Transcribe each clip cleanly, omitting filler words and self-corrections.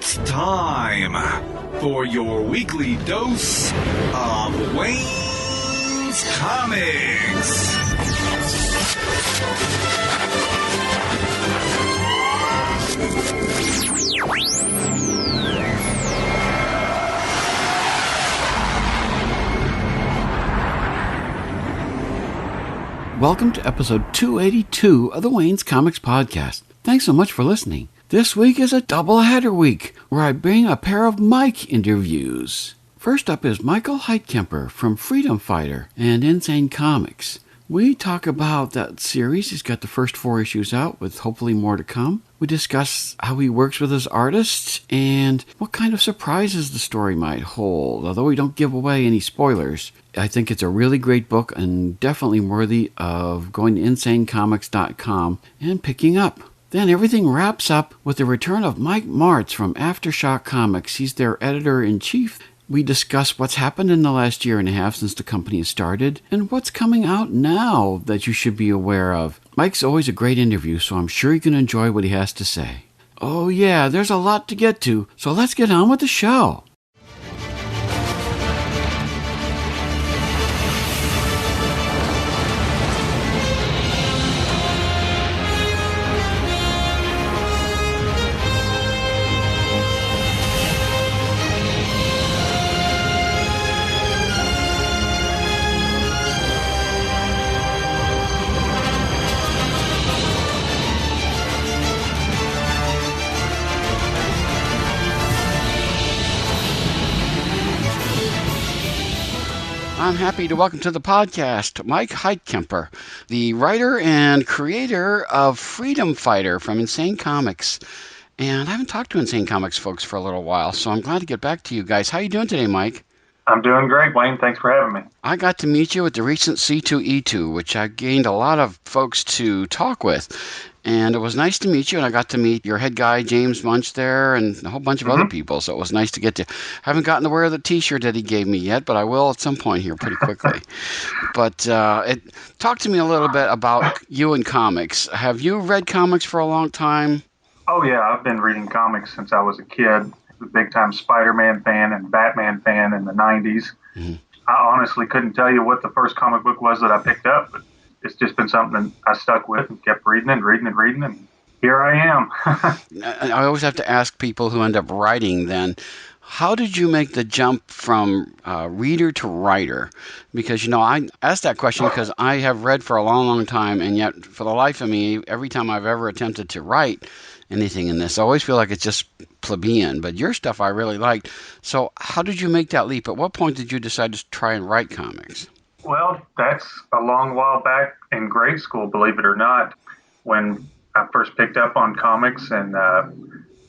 It's time for your weekly dose of Wayne's Comics. Welcome to episode 282 of the Wayne's Comics Podcast. Thanks so much for listening. This week is a double-header week where I bring a pair of Mike interviews. First up is Michael Heitkemper from Freedom Fighter and Insane Comics. We talk about that series. He's got the first 4 issues out with hopefully more to come. We discuss how he works with his artists and what kind of surprises the story might hold. Although we don't give away any spoilers, I think it's a really great book and definitely worthy of going to insanecomics.com and picking up. Then everything wraps up with the return of Mike Marts from Aftershock Comics. He's their editor-in-chief. We discuss what's happened in the last year and a half since the company has started and what's coming out now that you should be aware of. Mike's always a great interview, so I'm sure you can enjoy what he has to say. Oh yeah, there's a lot to get to, so let's get on with the show. I'm happy to welcome to the podcast Mike Heitkemper, the writer and creator of Freedom Fighter from Insane Comics. And I haven't talked to Insane Comics folks for a little while, so I'm glad to get back to you guys. How are you doing today, Mike? I'm doing great, Wayne. Thanks for having me. I got to meet you at the recent C2E2, which I gained a lot of folks to talk with. And it was nice to meet you, and I got to meet your head guy, James Munch, there, and a whole bunch of other people, so it was nice to get to. I haven't gotten to wear the T-shirt that he gave me yet, but I will at some point here pretty quickly. But talk to me a little bit about you and comics. Have you read comics for a long time? Oh, yeah. I've been reading comics since I was a kid. I was a big-time Spider-Man fan and Batman fan in the 90s. Mm-hmm. I honestly couldn't tell you what the first comic book was that I picked up, but it's just been something that I stuck with and kept reading, and here I am. I always have to ask people who end up writing then, how did you make the jump from reader to writer? Because, I asked that question because I have read for a long, long time, and yet for the life of me, every time I've ever attempted to write anything in this, I always feel like it's just plebeian, but your stuff I really liked. So how did you make that leap? At what point did you decide to try and write comics? Well, that's a long while back in grade school, believe it or not, when I first picked up on comics. And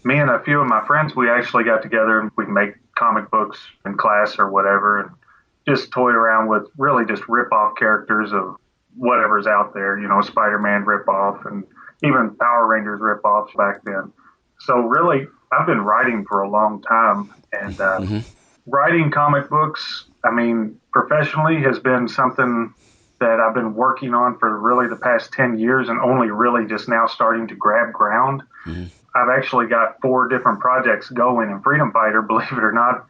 me and a few of my friends, we actually got together and we'd make comic books in class or whatever and just toy around with really just rip-off characters of whatever's out there, Spider-Man rip-off and even Power Rangers rip-offs back then. So really, I've been writing for a long time. And writing comic books, professionally has been something that I've been working on for really the past 10 years and only really just now starting to grab ground. Mm-hmm. I've actually got 4 different projects going in Freedom Fighter, believe it or not.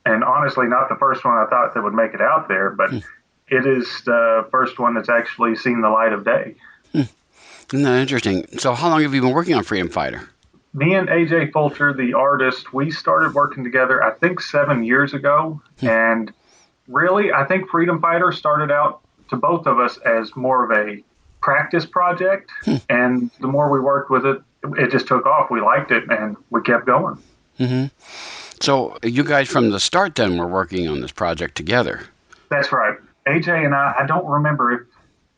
And honestly, not the first one I thought that would make it out there, but it is the first one that's actually seen the light of day. Isn't that interesting? So how long have you been working on Freedom Fighter? Me and AJ Fulcher, the artist, we started working together, I think 7 years ago. And really, I think Freedom Fighter started out to both of us as more of a practice project. And the more we worked with it, it just took off. We liked it, and we kept going. Mm-hmm. So you guys from the start then were working on this project together? That's right. AJ and I don't remember if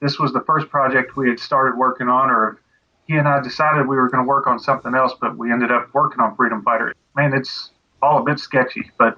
this was the first project we had started working on or if he and I decided we were going to work on something else, but we ended up working on Freedom Fighter. Man, it's all a bit sketchy, but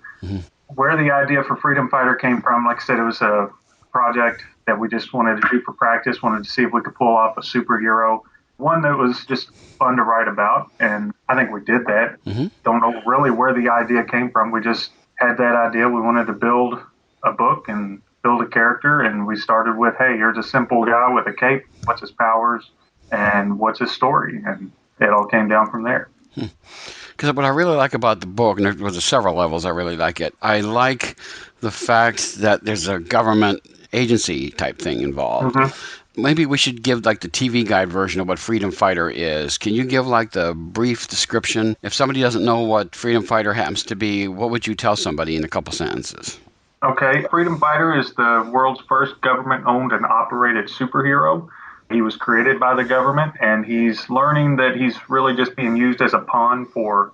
where the idea for Freedom Fighter came from, like I said, it was a project that we just wanted to do for practice, wanted to see if we could pull off a superhero, one that was just fun to write about, and I think we did that. Don't know really where the idea came from. We just had that idea. We wanted to build a book and build a character, and we started with, hey, here's a simple guy with a cape. What's his powers, and what's his story? And it all came down from there. Because what I really like about the book, and there was several levels I really like it, I like the fact that there's a government agency type thing involved. Hmm. Maybe we should give like the TV guide version of what Freedom Fighter is. Can you give like the brief description? If somebody doesn't know what Freedom Fighter happens to be, what would you tell somebody in a couple sentences? Okay, Freedom Fighter is the world's first government-owned and operated superhero. He was created by the government, and he's learning that he's really just being used as a pawn for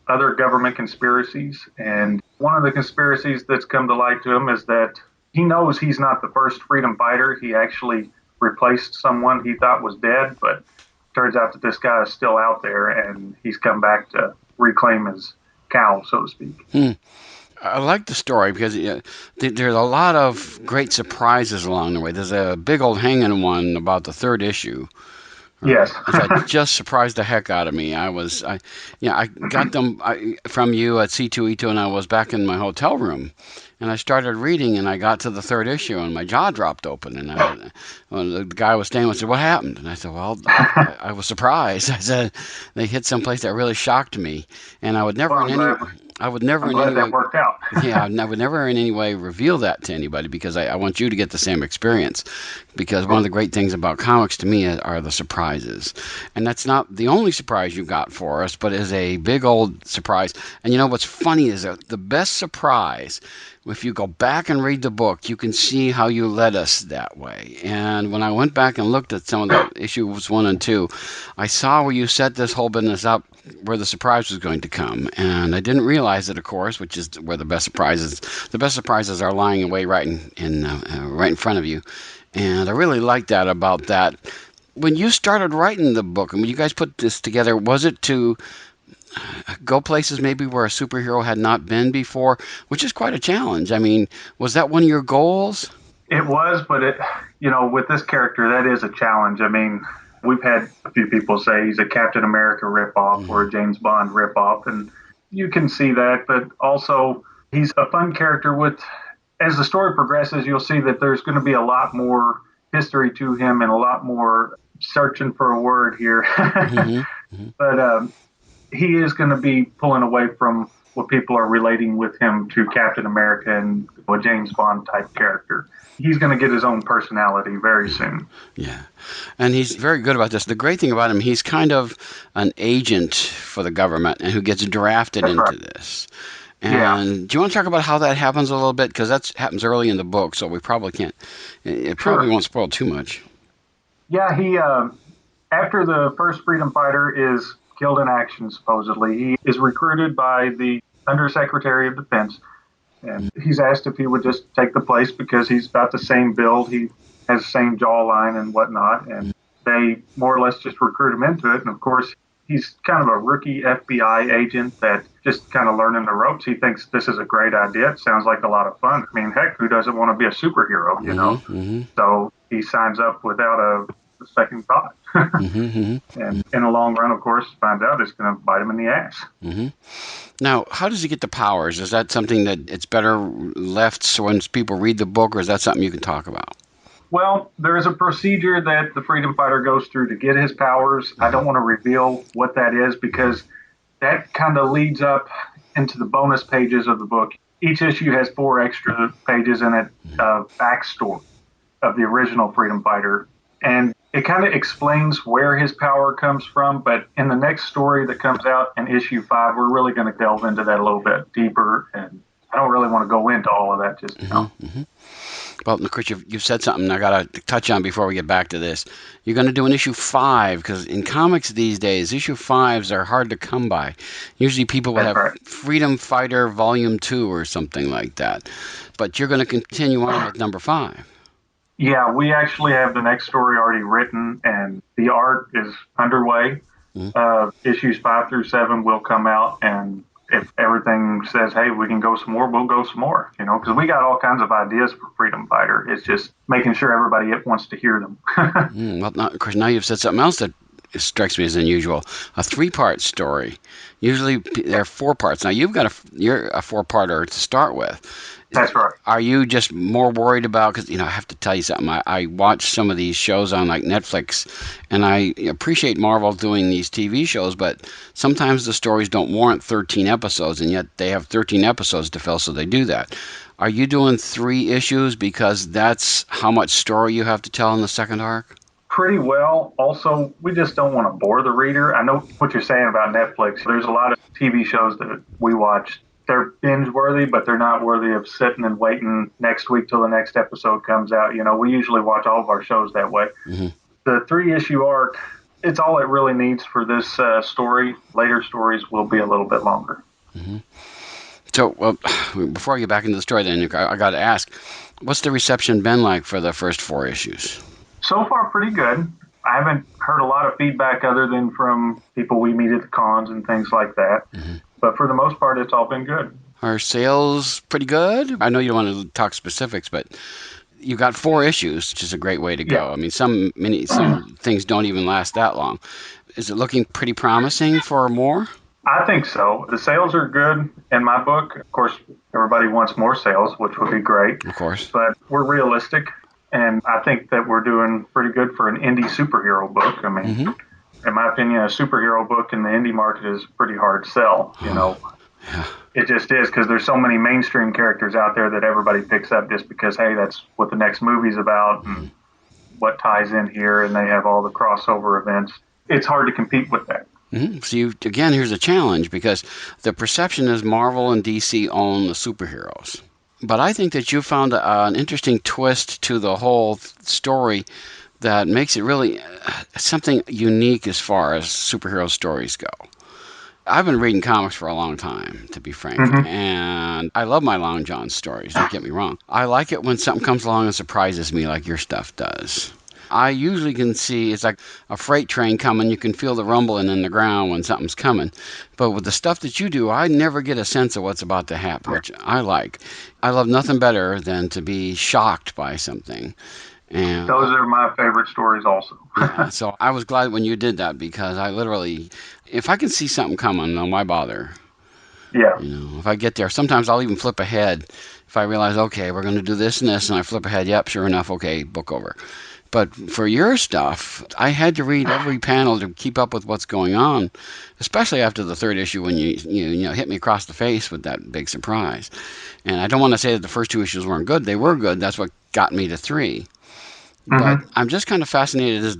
other government conspiracies. And one of the conspiracies that's come to light to him is that he knows he's not the first freedom fighter. He actually replaced someone he thought was dead, but turns out that this guy is still out there, and he's come back to reclaim his cow, so to speak. I like the story because there's a lot of great surprises along the way. There's a big old hanging one about the third issue. Yes. That just surprised the heck out of me. I got them from you at C2E2, and I was back in my hotel room, and I started reading, and I got to the third issue, and my jaw dropped open, and the guy was standing and said, "What happened?" And I said, "Well, I was surprised." I said, "They hit someplace that really shocked me, and I would never I'm glad that worked out. yeah, I would never in any way reveal that to anybody because I want you to get the same experience. Because one of the great things about comics to me are the surprises. And that's not the only surprise you got for us, but is a big old surprise. And you know what's funny is that the best surprise, if you go back and read the book, you can see how you led us that way. And when I went back and looked at some of the issues 1 and 2, I saw where you set this whole business up where the surprise was going to come. And I didn't realize it, of course, which is where the best surprises are lying away right in front of you. And I really like that about that. When you started writing the book, and when you guys put this together, was it to go places maybe where a superhero had not been before, which is quite a challenge? I mean, was that one of your goals? It was, but with this character, that is a challenge. I mean, we've had a few people say he's a Captain America ripoff or a James Bond ripoff, and you can see that, but also he's a fun character as the story progresses, you'll see that there's going to be a lot more history to him and a lot more searching for a word here. But he is going to be pulling away from what people are relating with him to Captain America and a James Bond type character. He's going to get his own personality very soon. Yeah. And he's very good about this. The great thing about him, he's kind of an agent for the government and who gets drafted into this. And do you want to talk about how that happens a little bit? Because that happens early in the book, so we probably can't. It probably won't spoil too much. Yeah, he after the first freedom fighter is killed in action, supposedly, he is recruited by the Undersecretary of Defense, and he's asked if he would just take the place because he's about the same build, he has the same jawline and whatnot, and they more or less just recruit him into it. And of course, he's kind of a rookie FBI agent that just kind of learning the ropes. He thinks this is a great idea. It sounds like a lot of fun. I mean, heck, who doesn't want to be a superhero, you know? So he signs up without a second thought. And in the long run, of course, finds out it's going to bite him in the ass. Now, how does he get the powers? Is that something that it's better left so when people read the book, or is that something you can talk about? Well, there is a procedure that the freedom fighter goes through to get his powers. I don't want to reveal what that is because that kind of leads up into the bonus pages of the book. Each issue has 4 extra pages in it of backstory of the original freedom fighter. And it kind of explains where his power comes from. But in the next story that comes out in issue 5, we're really going to delve into that a little bit deeper. And I don't really want to go into all of that just now. Well, of course, you've said something I got to touch on before we get back to this. You're going to do an issue 5, because in comics these days, issue 5s are hard to come by. Usually people would have Freedom Fighter Volume 2 or something like that. But you're going to continue on with number 5. Yeah, we actually have the next story already written, and the art is underway. Issues 5 through 7 will come out, and if everything says, hey, we can go some more, we'll go some more, because we got all kinds of ideas for Freedom Fighter. It's just making sure everybody wants to hear them. Well, of course, now you've said something else that strikes me as unusual. A 3-part story. Usually there are 4 parts. Now, you're a 4-parter to start with. That's right. Are you just more worried about, because, I have to tell you something. I watch some of these shows on like Netflix, and I appreciate Marvel doing these TV shows, but sometimes the stories don't warrant 13 episodes, and yet they have 13 episodes to fill, so they do that. Are you doing 3 issues because that's how much story you have to tell in the second arc? Pretty well. Also, we just don't want to bore the reader. I know what you're saying about Netflix. There's a lot of TV shows that we watch. They're binge worthy, but they're not worthy of sitting and waiting next week till the next episode comes out. We usually watch all of our shows that way. Mm-hmm. The 3-issue arc, it's all it really needs for this story. Later stories will be a little bit longer. Mm-hmm. So, well, before I get back into the story, then I got to ask, what's the reception been like for the first 4 issues? So far, pretty good. I haven't heard a lot of feedback other than from people we meet at the cons and things like that. Mm-hmm. But for the most part, it's all been good. Are sales pretty good? I know you don't want to talk specifics, but you got 4 issues, which is a great way to go. Yeah. I mean, some things don't even last that long. Is it looking pretty promising for more? I think so. The sales are good in my book. Of course, everybody wants more sales, which would be great. Of course. But we're realistic, and I think that we're doing pretty good for an indie superhero book. I mean, Mm-hmm. in my opinion, a superhero book in the indie market is pretty hard to sell. Yeah. It just is, because there's so many mainstream characters out there that everybody picks up just because, hey, that's what the next movie's about and what ties in here, and they have all the crossover events. It's hard to compete with that. Mm-hmm. So again, here's a challenge, because the perception is Marvel and DC own the superheroes. But I think that you found an interesting twist to the whole story that makes it really something unique as far as superhero stories go. I've been reading comics for a long time, to be frank, and I love my Long John stories, don't get me wrong. I like it when something comes along and surprises me like your stuff does. I usually can see, it's like a freight train coming, you can feel the rumbling in the ground when something's coming. But with the stuff that you do, I never get a sense of what's about to happen, which I like. I love nothing better than to be shocked by something. And Those are my favorite stories also. so I was glad when you did that, because I literally, if I can see something coming, why bother? Yeah. If I get there, sometimes I'll even flip ahead. If I realize, okay, we're going to do this and this, and I flip ahead, yep, sure enough, okay, book over. But for your stuff, I had to read every panel to keep up with what's going on, especially after the 3rd issue when you hit me across the face with that big surprise. And I don't want to say that the first 2 issues weren't good. They were good. That's what got me to 3. But I'm just kind of fascinated as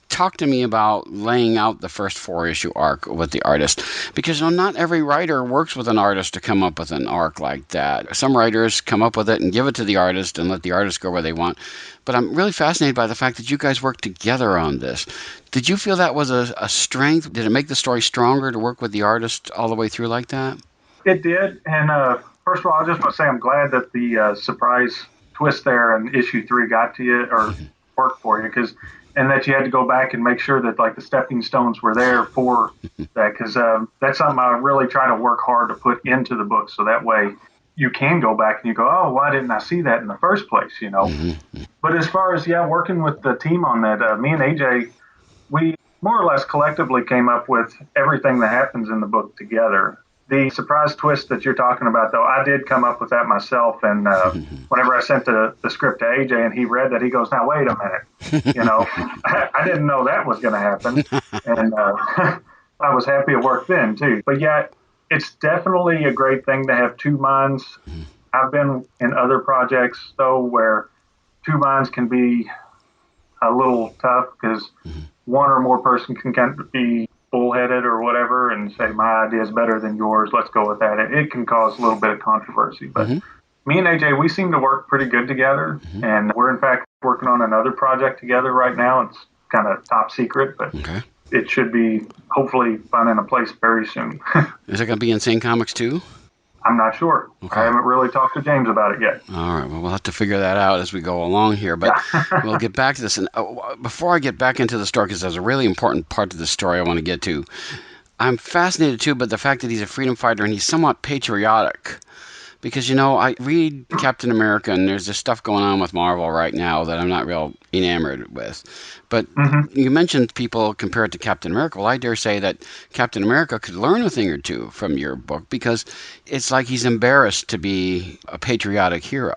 talk to me about laying out the first 4-issue arc with the artist, because not every writer works with an artist to come up with an arc like that. Some writers come up with it and give it to the artist and let the artist go where they want. But I'm really fascinated by the fact that you guys work together on this. Did you feel that was a strength? Did it make the story stronger to work with the artist all the way through like that? It did. And first of all, I just want to say I'm glad that the surprise twist there in issue 3 got to you or worked for you, and that you had to go back and make sure that like the stepping stones were there for that, because that's something I really try to work hard to put into the book, so that way you can go back and you go, oh, why didn't I see that in the first place? But as far as working with the team on that, me and AJ, we more or less collectively came up with everything that happens in the book together. The surprise twist that you're talking about, though, I did come up with that myself. And whenever I sent the script to AJ and he read that, he goes, now, wait a minute. I didn't know that was going to happen. And I was happy it worked then, too. But, yeah, it's definitely a great thing to have 2 minds. I've been in other projects, though, where 2 minds can be a little tough because one or more person can kind of be bullheaded or whatever and say, my idea is better than yours, let's go with that. It can cause a little bit of controversy. But me and AJ, we seem to work pretty good together. And we're, in fact, working on another project together right now. It's kind of top secret, but it should be hopefully finding a place very soon. Is it going to be Insane Comics 2? I'm not sure. Okay. I haven't really talked to James about it yet. All right. Well, we'll have to figure that out as we go along here. But we'll get back to this. And before I get back into the story, because there's a really important part to the story I want to get to, I'm fascinated, too, by the fact that he's a freedom fighter and he's somewhat patriotic. Because, I read Captain America, and there's this stuff going on with Marvel right now that I'm not real enamored with. But you mentioned people compare it to Captain America. Well, I dare say that Captain America could learn a thing or two from your book, because it's like he's embarrassed to be a patriotic hero.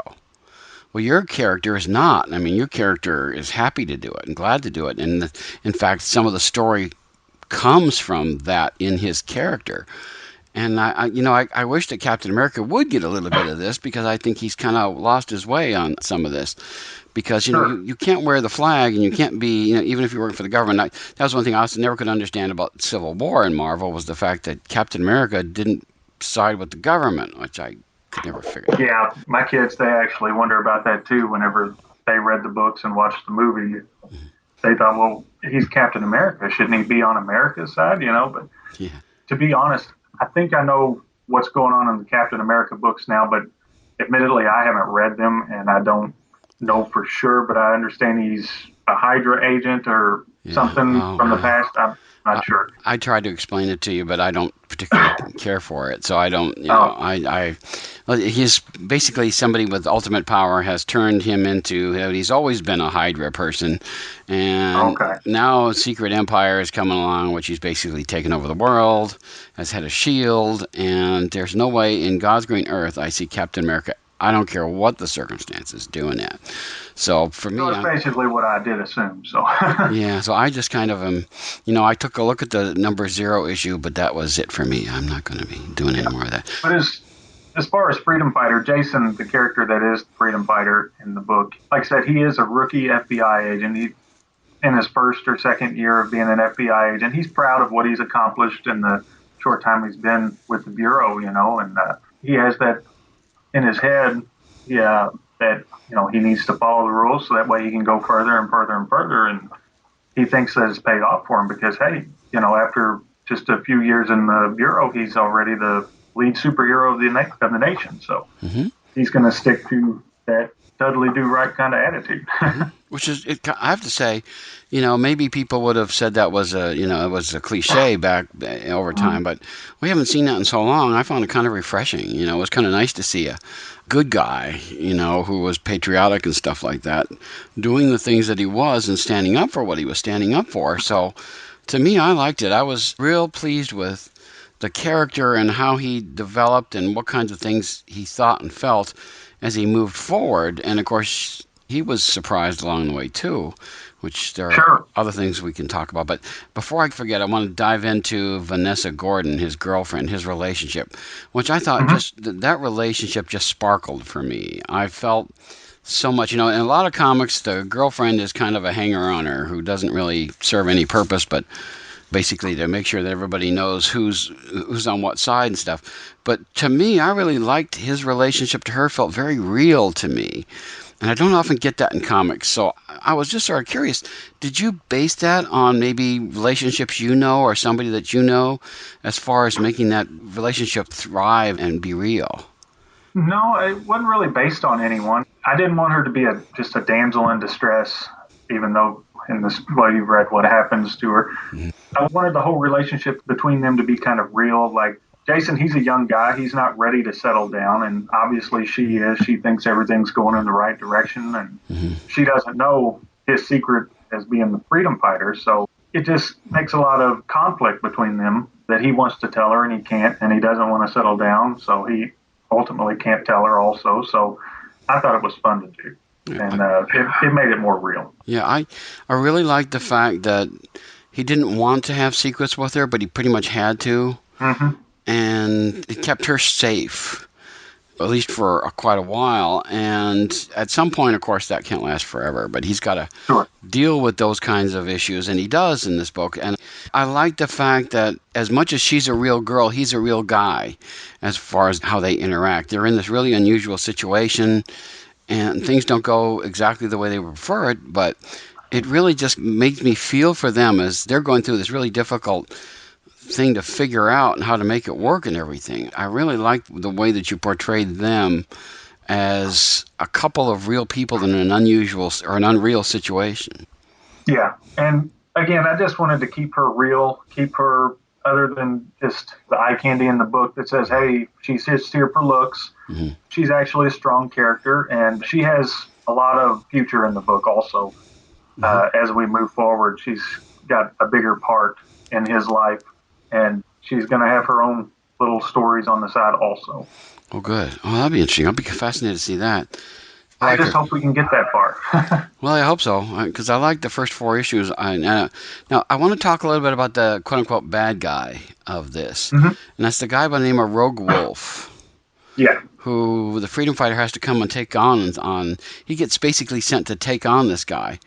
Well, your character is not. I mean, your character is happy to do it and glad to do it. And in fact, some of the story comes from that in his character. And I wish that Captain America would get a little bit of this, because I think he's kind of lost his way on some of this. Because you can't wear the flag, and you can't be, even if you're working for the government. That was one thing I also never could understand about Civil War in Marvel, was the fact that Captain America didn't side with the government, which I could never figure out. Yeah, my kids, they actually wonder about that too. Whenever they read the books and watched the movie, they thought, well, he's Captain America. Shouldn't he be on America's side? But Yeah. to be honest, I think I know what's going on in the Captain America books now, but admittedly, I haven't read them, and I don't know for sure, but I understand he's a Hydra agent or something from the past. I'm not sure. I tried to explain it to you, but I don't particularly care for it. So I don't, he's basically somebody with ultimate power has turned him into, he's always been a Hydra person. And now Secret Empire is coming along, which he's basically taken over the world, has had a shield, and there's no way in God's green earth I see Captain America, I don't care what the circumstances, doing that. So for me, that's basically what I did assume. So yeah, so I just kind of am, I took a look at the number 0 issue, but that was it for me. I'm not going to be doing any more of that. But as far as Freedom Fighter, Jason, the character that is Freedom Fighter in the book, like I said, he is a rookie FBI agent. He, in his first or second year of being an FBI agent, he's proud of what he's accomplished in the short time he's been with the Bureau, and he has that in his head, that he needs to follow the rules so that way he can go further and further and further. And he thinks that it's paid off for him because, hey, after just a few years in the Bureau, he's already the lead superhero of the nation. So he's going to stick to that totally do right kind of attitude. Which is, I have to say, maybe people would have said that was it was a cliche back over time, but we haven't seen that in so long. I found it kind of refreshing. It was kind of nice to see a good guy, who was patriotic and stuff like that, doing the things that he was and standing up for what he was standing up for. So to me, I liked it. I was real pleased with the character and how he developed and what kinds of things he thought and felt as he moved forward. And of course, he was surprised along the way too, which there are other things we can talk about. But before I forget, I want to dive into Vanessa Gordon, his girlfriend, his relationship, which I thought just that relationship just sparkled for me. I felt so much, in a lot of comics, the girlfriend is kind of a hanger-oner who doesn't really serve any purpose, but basically to make sure that everybody knows who's on what side and stuff. But to me, I really liked his relationship to her, felt very real to me. And I don't often get that in comics. So I was just sort of curious, did you base that on maybe relationships or somebody that as far as making that relationship thrive and be real? No, it wasn't really based on anyone. I didn't want her to be just a damsel in distress, even though in this, you've read what happens to her. I wanted the whole relationship between them to be kind of real. Like, Jason, he's a young guy. He's not ready to settle down. And obviously she is. She thinks everything's going in the right direction. And she doesn't know his secret as being the freedom fighter. So it just makes a lot of conflict between them that he wants to tell her and he can't. And he doesn't want to settle down. So he ultimately can't tell her also. So I thought it was fun to do. And it made it more real. Yeah, I really liked the fact that he didn't want to have secrets with her, but he pretty much had to. And it kept her safe, at least for quite a while. And at some point, of course, that can't last forever, but he's got to deal with those kinds of issues, and he does in this book. And I like the fact that as much as she's a real girl, he's a real guy as far as how they interact. They're in this really unusual situation, and things don't go exactly the way they prefer it, but it really just makes me feel for them as they're going through this really difficult thing to figure out and how to make it work and everything. I really like the way that you portrayed them as a couple of real people in an unusual or an unreal situation. Yeah, and again, I just wanted to keep her real, keep her other than just the eye candy in the book that says, hey, she's just here for looks. Mm-hmm. She's actually a strong character, and she has a lot of future in the book also. As we move forward, she's got a bigger part in his life, and she's going to have her own little stories on the side also. Oh, good. Oh, that'd be interesting. I'll be fascinated to see that. I just hope we can get that far. Well, I hope so, because I like the first 4 issues. Now, I want to talk a little bit about the quote-unquote bad guy of this, and that's the guy by the name of Rogue Wolf. Yeah. Who the freedom fighter has to come and take on. He gets basically sent to take on this guy.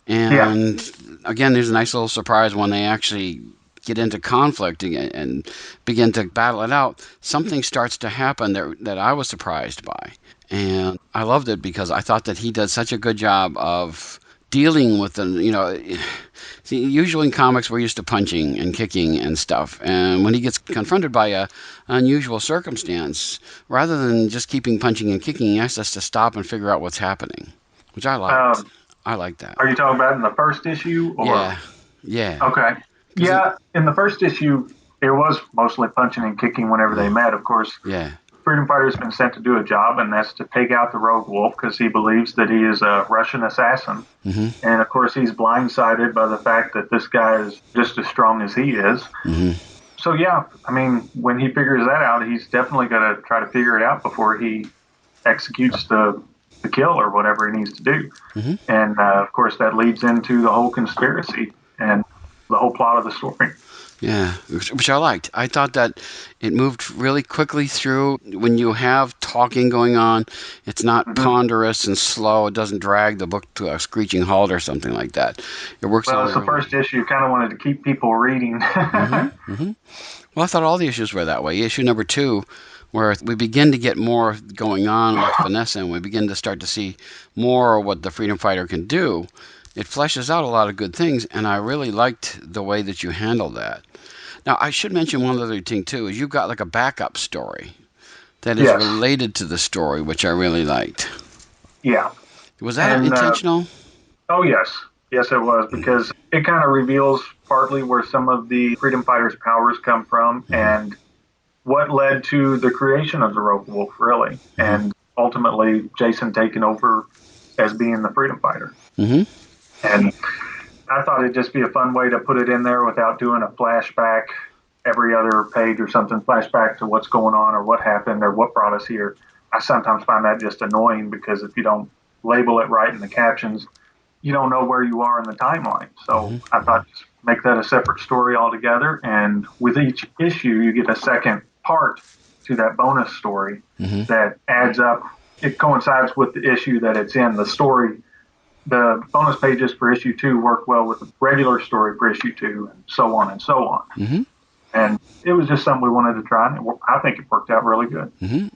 And again, there's a nice little surprise when they actually get into conflict and begin to battle it out. Something starts to happen that I was surprised by. And I loved it because I thought that he did such a good job of dealing with them. See, usually in comics we're used to punching and kicking and stuff. And when he gets confronted by an unusual circumstance, rather than just keeping punching and kicking, he asks us to stop and figure out what's happening, which I liked. I like that. Are you talking about in the first issue? Or? Yeah. Okay. Yeah, in the first issue, it was mostly punching and kicking whenever they met, of course. Yeah. Freedom Fighter's been sent to do a job, and that's to take out the Rogue Wolf because he believes that he is a Russian assassin. Mm-hmm. And, of course, he's blindsided by the fact that this guy is just as strong as he is. Mm-hmm. So, yeah, I mean, when he figures that out, he's definitely going to try to figure it out before he executes the kill or whatever he needs to do. Mm-hmm. And, of course, that leads into the whole conspiracy and the whole plot of the story. Yeah, which I liked. I thought that it moved really quickly through. When you have talking going on, it's not ponderous and slow. It doesn't drag the book to a screeching halt or something like that. It works. Well, it's the first issue. Kind of wanted to keep people reading. Well, I thought all the issues were that way. Issue number 2, where we begin to get more going on with Vanessa, and we begin to start to see more of what the freedom fighter can do. It fleshes out a lot of good things, and I really liked the way that you handled that. Now, I should mention one other thing, too, is you've got like a backup story that is related to the story, which I really liked. Yeah. Was that intentional? Oh, yes. Yes, it was, because it kind of reveals partly where some of the freedom fighters' powers come from and what led to the creation of the Rogue Wolf, really, and ultimately Jason taking over as being the freedom fighter. Mm-hmm. And I thought it'd just be a fun way to put it in there without doing a flashback every other page or something, flashback to what's going on or what happened or what brought us here. I sometimes find that just annoying because if you don't label it right in the captions, you don't know where you are in the timeline. So I thought just make that a separate story altogether. And with each issue, you get a second part to that bonus story that adds up. It coincides with the issue that it's in. The story, the bonus pages for issue 2 work well with the regular story for issue 2, and so on and so on. Mm-hmm. And it was just something we wanted to try, and I think it worked out really good. Mm-hmm.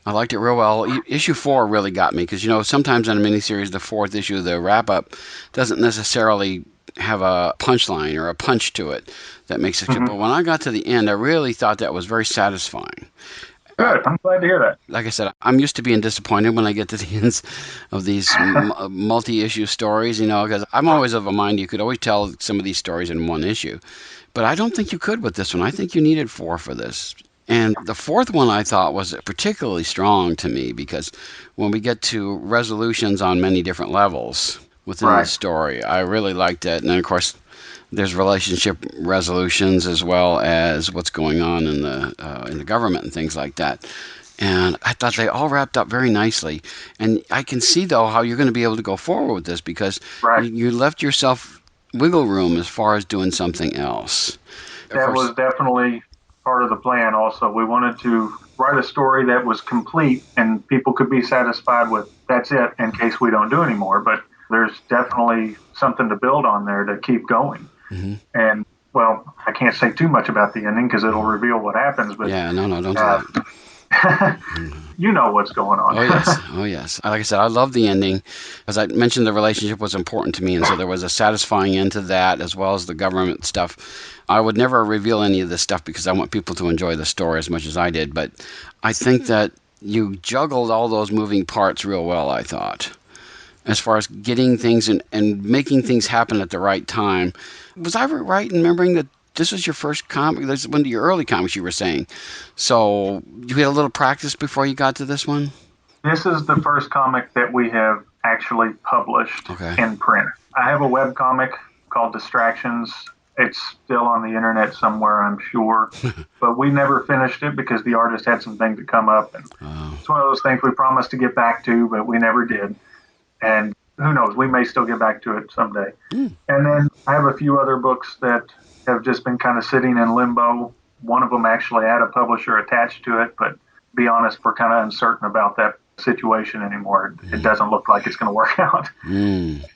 I liked it real well. Issue 4 really got me because, sometimes in a miniseries, the 4th issue, the wrap-up, doesn't necessarily have a punchline or a punch to it that makes it. But when I got to the end, I really thought that was very satisfying. Good. I'm glad to hear that. Like I said, I'm used to being disappointed when I get to the ends of these multi-issue stories, because I'm always of a mind you could always tell some of these stories in one issue. But I don't think you could with this one. I think you needed 4 for this. And the 4th one I thought was particularly strong to me because when we get to resolutions on many different levels within the story, I really liked it. And then, of course, there's relationship resolutions as well as what's going on in the government and things like that. And I thought they all wrapped up very nicely. And I can see, though, how you're going to be able to go forward with this because you left yourself wiggle room as far as doing something else. That was definitely part of the plan also. We wanted to write a story that was complete and people could be satisfied with that's it in case we don't do anymore. But there's definitely something to build on there to keep going. And, well, I can't say too much about the ending because it'll reveal what happens. But don't do that. You know what's going on. Oh, yes. Like I said, I love the ending. As I mentioned, the relationship was important to me, and so there was a satisfying end to that as well as the government stuff. I would never reveal any of this stuff because I want people to enjoy the story as much as I did, but I think that you juggled all those moving parts real well, I thought, as far as getting things and making things happen at the right time. Was I right in remembering that this was your first comic. This is one of your early comics, you were saying. So you had a little practice before you got to this one? This is the first comic that we have actually published in print. I have a web comic called Distractions. It's still on the internet somewhere, I'm sure. But we never finished it because the artist had some things to come up. And it's one of those things we promised to get back to, but we never did. And who knows, we may still get back to it someday. And then I have a few other books that have just been kind of sitting in limbo. One of them actually had a publisher attached to it, but to be honest, we're kind of uncertain about that situation anymore. It doesn't look like it's going to work out.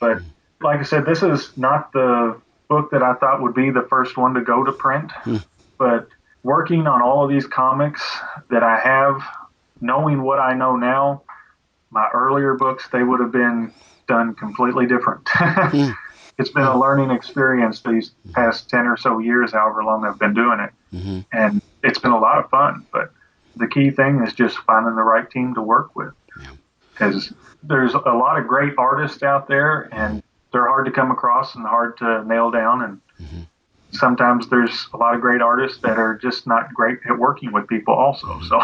But like I said, this is not the book that I thought would be the first one to go to print. But working on all of these comics that I have, knowing what I know now, my earlier books, they would have been done completely different. It's been a learning experience these past 10 or so years, however long I've been doing it. And it's been a lot of fun. But the key thing is just finding the right team to work with. Because there's a lot of great artists out there, and they're hard to come across and hard to nail down. And sometimes there's a lot of great artists that are just not great at working with people also. So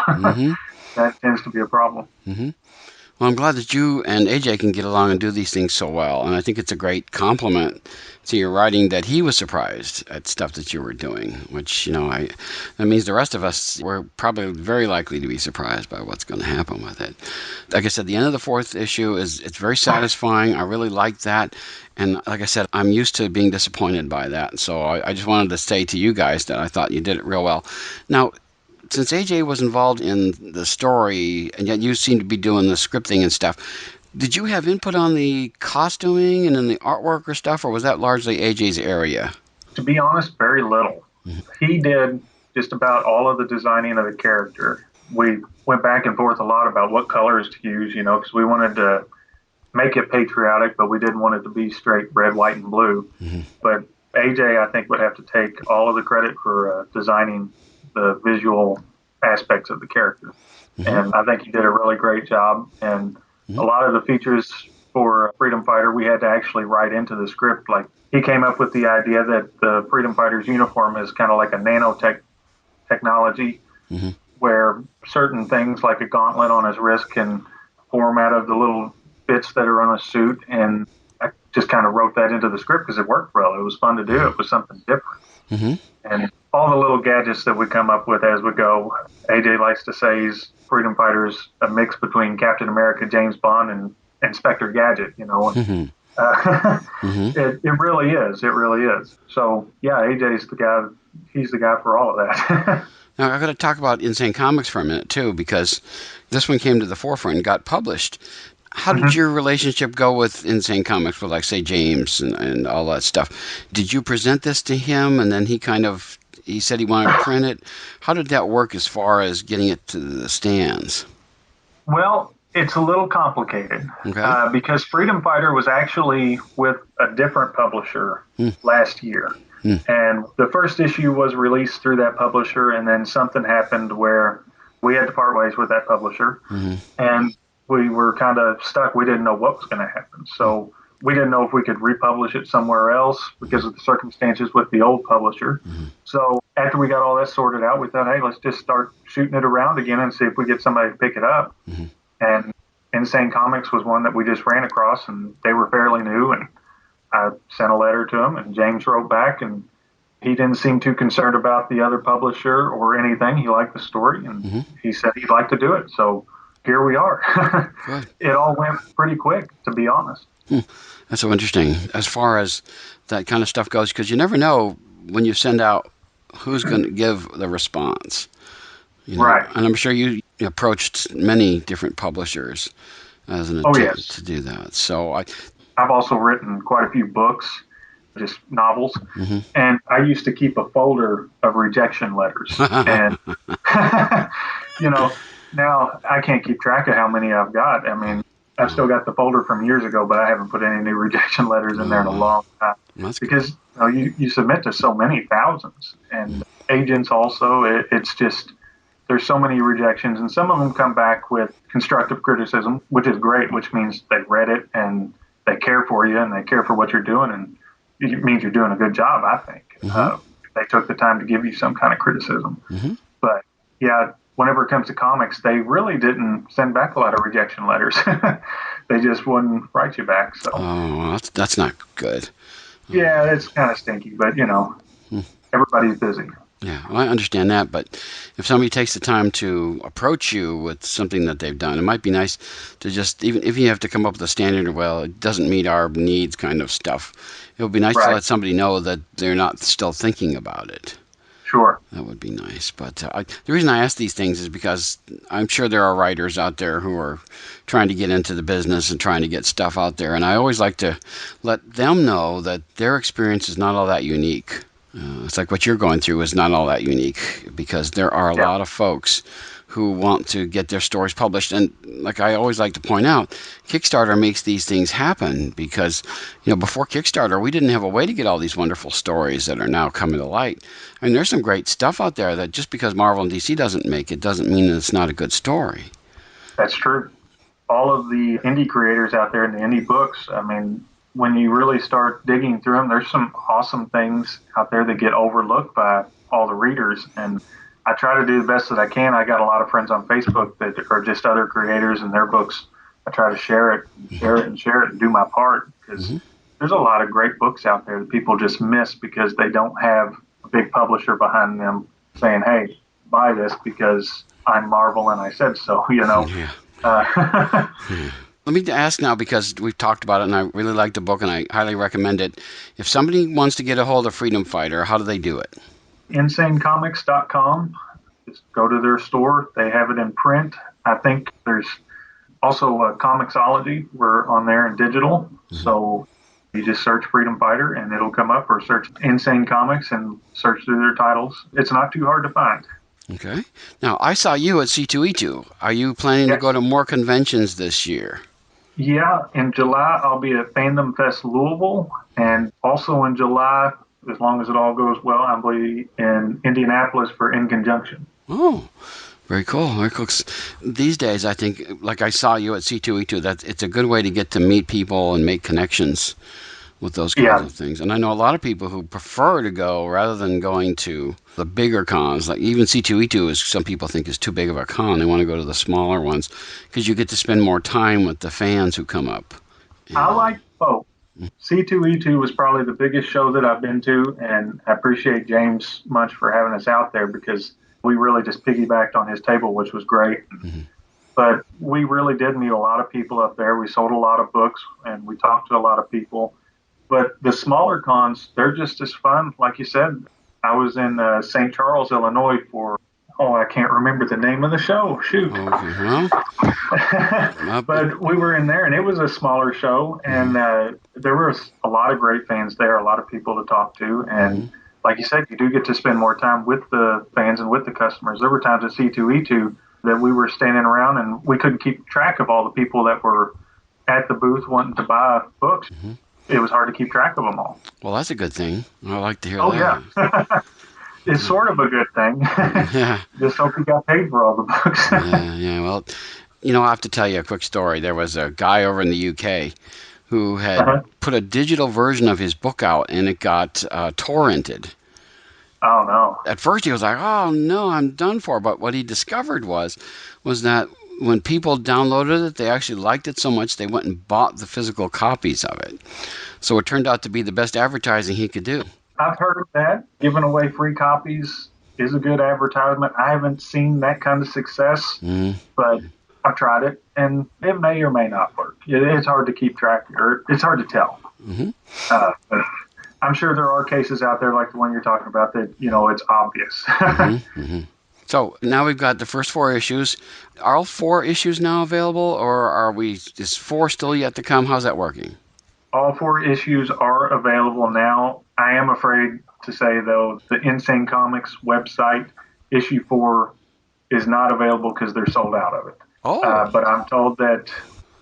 that tends to be a problem. Well, I'm glad that you and AJ can get along and do these things so well. And I think it's a great compliment to your writing that he was surprised at stuff that you were doing, which, that means the rest of us were probably very likely to be surprised by what's going to happen with it. Like I said, the end of the 4th issue it's very satisfying. I really like that. And like I said, I'm used to being disappointed by that. So I just wanted to say to you guys that I thought you did it real well. Now, since AJ was involved in the story, and yet you seem to be doing the scripting and stuff, did you have input on the costuming and in the artwork or stuff, or was that largely AJ's area? To be honest, very little. He did just about all of the designing of the character. We went back and forth a lot about what colors to use, because we wanted to make it patriotic, but we didn't want it to be straight red, white, and blue. But AJ, I think, would have to take all of the credit for designing the visual aspects of the character. And I think he did a really great job. And a lot of the features for Freedom Fighter, we had to actually write into the script. Like, he came up with the idea that the Freedom Fighter's uniform is kind of like a nanotech technology, where certain things like a gauntlet on his wrist can form out of the little bits that are on a suit. And I just kind of wrote that into the script because it worked well. It was fun to do. It was something different. And all the little gadgets that we come up with as we go, AJ likes to say he's Freedom Fighter's a mix between Captain America, James Bond, and Inspector Gadget, It really is. It really is. So, yeah, AJ's the guy. He's the guy for all of that. Now, I've got to talk about Insane Comics for a minute, too, because this one came to the forefront and got published. How did your relationship go with Insane Comics with, like, say, James and all that stuff? Did you present this to him, and then he said he wanted to print it? How did that work as far as getting it to the stands? Well, it's a little complicated because Freedom Fighter was actually with a different publisher last year. And the first issue was released through that publisher, and then something happened where we had to part ways with that publisher. And we were kind of stuck. We didn't know what was going to happen. So we didn't know if we could republish it somewhere else because of the circumstances with the old publisher. So after we got all that sorted out, we thought, hey, let's just start shooting it around again and see if we get somebody to pick it up. And Insane Comics was one that we just ran across, and they were fairly new. And I sent a letter to him, and James wrote back, and he didn't seem too concerned about the other publisher or anything. He liked the story, and he said he'd like to do it. So here we are. It all went pretty quick, to be honest. That's so interesting as far as that kind of stuff goes, because you never know when you send out who's going to give the response. Right. And I'm sure you approached many different publishers as an attempt to do that. So I've also written quite a few books, just novels, and I used to keep a folder of rejection letters. And, now I can't keep track of how many I've got. I mean, I've still got the folder from years ago, but I haven't put any new rejection letters in there in a long time. Because you submit to so many thousands, and agents also, it's just, there's so many rejections, and some of them come back with constructive criticism, which is great, which means they read it and they care for you and they care for what you're doing, and it means you're doing a good job, I think. they took the time to give you some kind of criticism. Mm-hmm. But yeah, whenever it comes to comics, they really didn't send back a lot of rejection letters. They just wouldn't write you back. So that's not good. yeah, it's kind of stinky, but everybody's busy. Yeah, well, I understand that, but if somebody takes the time to approach you with something that they've done, it might be nice to just, even if you have to come up with a standard, well, it doesn't meet our needs kind of stuff, it would be nice to let somebody know that they're not still thinking about it. Sure. That would be nice. But the reason I ask these things is because I'm sure there are writers out there who are trying to get into the business and trying to get stuff out there, and I always like to let them know that their experience is not all that unique. It's like what you're going through is not all that unique, because there are a lot of folks who want to get their stories published. And like I always like to point out, Kickstarter makes these things happen because, before Kickstarter, we didn't have a way to get all these wonderful stories that are now coming to light. I mean, there's some great stuff out there that just because Marvel and DC doesn't make it doesn't mean that it's not a good story. That's true. All of the indie creators out there in the indie books, I mean, when you really start digging through them, there's some awesome things out there that get overlooked by all the readers. And I try to do the best that I can. I got a lot of friends on Facebook that are just other creators and their books. I try to share it and do my part, because there's a lot of great books out there that people just miss because they don't have a big publisher behind them saying, hey, buy this because I'm Marvel and I said so, Yeah. Let me ask now, because we've talked about it and I really like the book and I highly recommend it. If somebody wants to get a hold of Freedom Fighter, how do they do it? InsaneComics.com. Just go to their store. They have it in print. I think there's also Comixology. We're on there in digital. So you just search Freedom Fighter and it'll come up, or search Insane Comics and search through their titles. It's not too hard to find. Okay. Now, I saw you at C2E2. Are you planning to go to more conventions this year? Yeah, in July, I'll be at Fandom Fest Louisville, and also in July, as long as it all goes well, I'll be in Indianapolis for In Conjunction. Oh, very cool. Very cool. These days, I think, like I saw you at C2E2, that it's a good way to get to meet people and make connections with those kinds of things. And I know a lot of people who prefer to go, rather than going to the bigger cons, like even C2E2 is, some people think, is too big of a con. They want to go to the smaller ones because you get to spend more time with the fans who come up. I like both. C2E2 was probably the biggest show that I've been to, and I appreciate James much for having us out there, because we really just piggybacked on his table, which was great. But we really did meet a lot of people up there. We sold a lot of books and we talked to a lot of people. But the smaller cons, they're just as fun. Like you said, I was in St. Charles, Illinois for, I can't remember the name of the show. Shoot. Okay, well. But we were in there, and it was a smaller show, and there was a lot of great fans there, a lot of people to talk to. And like you said, you do get to spend more time with the fans and with the customers. There were times at C2E2 that we were standing around, and we couldn't keep track of all the people that were at the booth wanting to buy books. It was hard to keep track of them all. Well, that's a good thing. I like to hear that. Yeah. It's sort of a good thing. Yeah. Just hope you got paid for all the books. Yeah. Well, I have to tell you a quick story. There was a guy over in the UK who had put a digital version of his book out, and it got torrented. Oh, no. At first, he was like, oh, no, I'm done for. But what he discovered was that when people downloaded it, they actually liked it so much they went and bought the physical copies of it. So it turned out to be the best advertising he could do. I've heard of that. Giving away free copies is a good advertisement. I haven't seen that kind of success, but I've tried it, and it may or may not work. It's hard to keep track, or it's hard to tell. But I'm sure there are cases out there like the one you're talking about that, it's obvious. So now we've got the first 4 issues. Are all 4 issues now available, or is 4 still yet to come? How's that working? All 4 issues are available now. I am afraid to say, though, the Insane Comics website, issue 4, is not available because they're sold out of it. But I'm told that,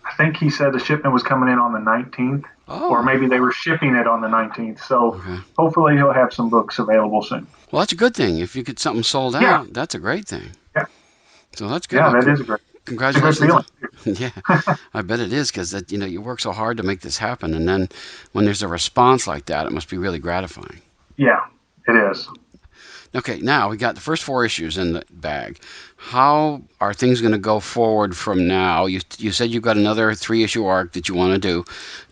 I think he said the shipment was coming in on the 19th, or maybe they were shipping it on the 19th. So hopefully he'll have some books available soon. Well, that's a good thing. If you get something sold out, that's a great thing. Yeah. So that's good. Yeah, that is great. Congratulations. Yeah, I bet it is, because you work so hard to make this happen, and then when there's a response like that, it must be really gratifying. Yeah, it is. Okay, now we got the first 4 issues in the bag. How are things going to go forward from now? You said you've got another 3-issue arc that you want to do.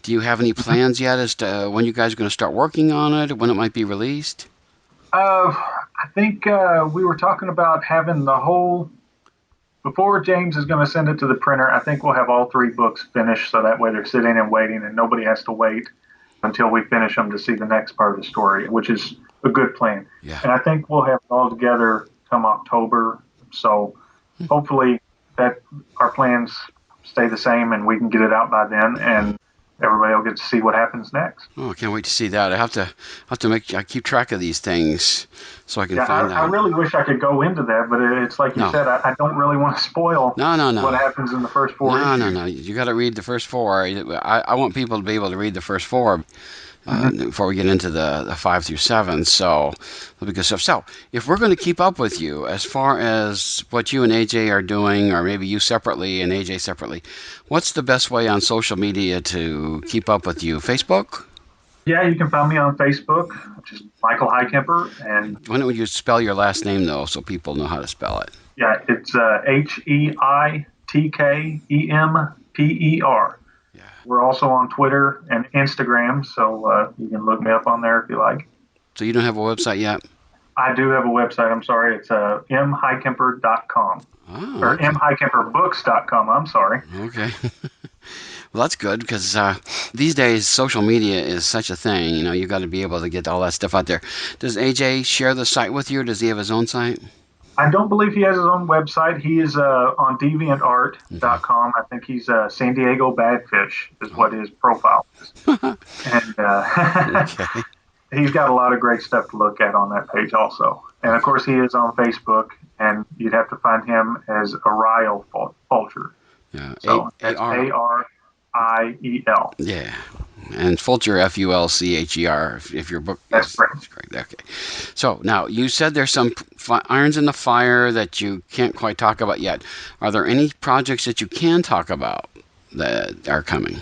Do you have any plans yet as to when you guys are going to start working on it, when it might be released? I think we were talking about having the whole, before James is going to send it to the printer, I think we'll have all 3 books finished so that way they're sitting and waiting and nobody has to wait until we finish them to see the next part of the story, which is a good plan. Yeah. And I think we'll have it all together come October. So hopefully that our plans stay the same and we can get it out by then and everybody will get to see what happens next. Oh, I can't wait to see that. I keep track of these things so I can find out. I really wish I could go into that, but it's like you said, I don't really want to spoil what happens in the first 4 issues. No. You got to read the first 4. I want people to be able to read the first 4 before we get into the 5 through 7. So that'll be good stuff. So if we're going to keep up with you as far as what you and AJ are doing, or maybe you separately and AJ separately, what's the best way on social media to keep up with you? Facebook? Yeah, you can find me on Facebook, just Michael Heitkemper. And why don't you spell your last name, though, so people know how to spell it? Yeah, it's Heitkemper. Yeah. We're also on Twitter and Instagram, so you can look me up on there if you like. So you don't have a website yet? I do have a website. I'm sorry. It's mheitkemper.com. Oh, or okay. mheitkemperbooks.com. I'm sorry. Okay. Well, that's good because these days social media is such a thing. You know, you got to be able to get all that stuff out there. Does AJ share the site with you, or does he have his own site? I don't believe he has his own website. He is on deviantart.com. I think he's San Diego Badfish is what his profile is. And okay. He's got a lot of great stuff to look at on that page also. And, of course, he is on Facebook, and you'd have to find him as Ariel Fulcher. Yeah. So that's Ariel. Yeah. And Fulcher, Fulcher, if your book. That's correct. Okay. So now you said there's some irons in the fire that you can't quite talk about yet. Are there any projects that you can talk about that are coming?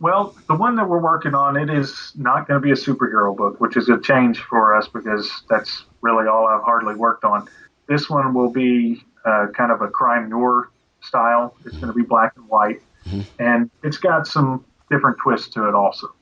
Well, the one that we're working on, it is not going to be a superhero book, which is a change for us because that's really all I've hardly worked on. This one will be kind of a crime noir style. It's going to be black and white. Mm-hmm. And it's got some different twists to it also.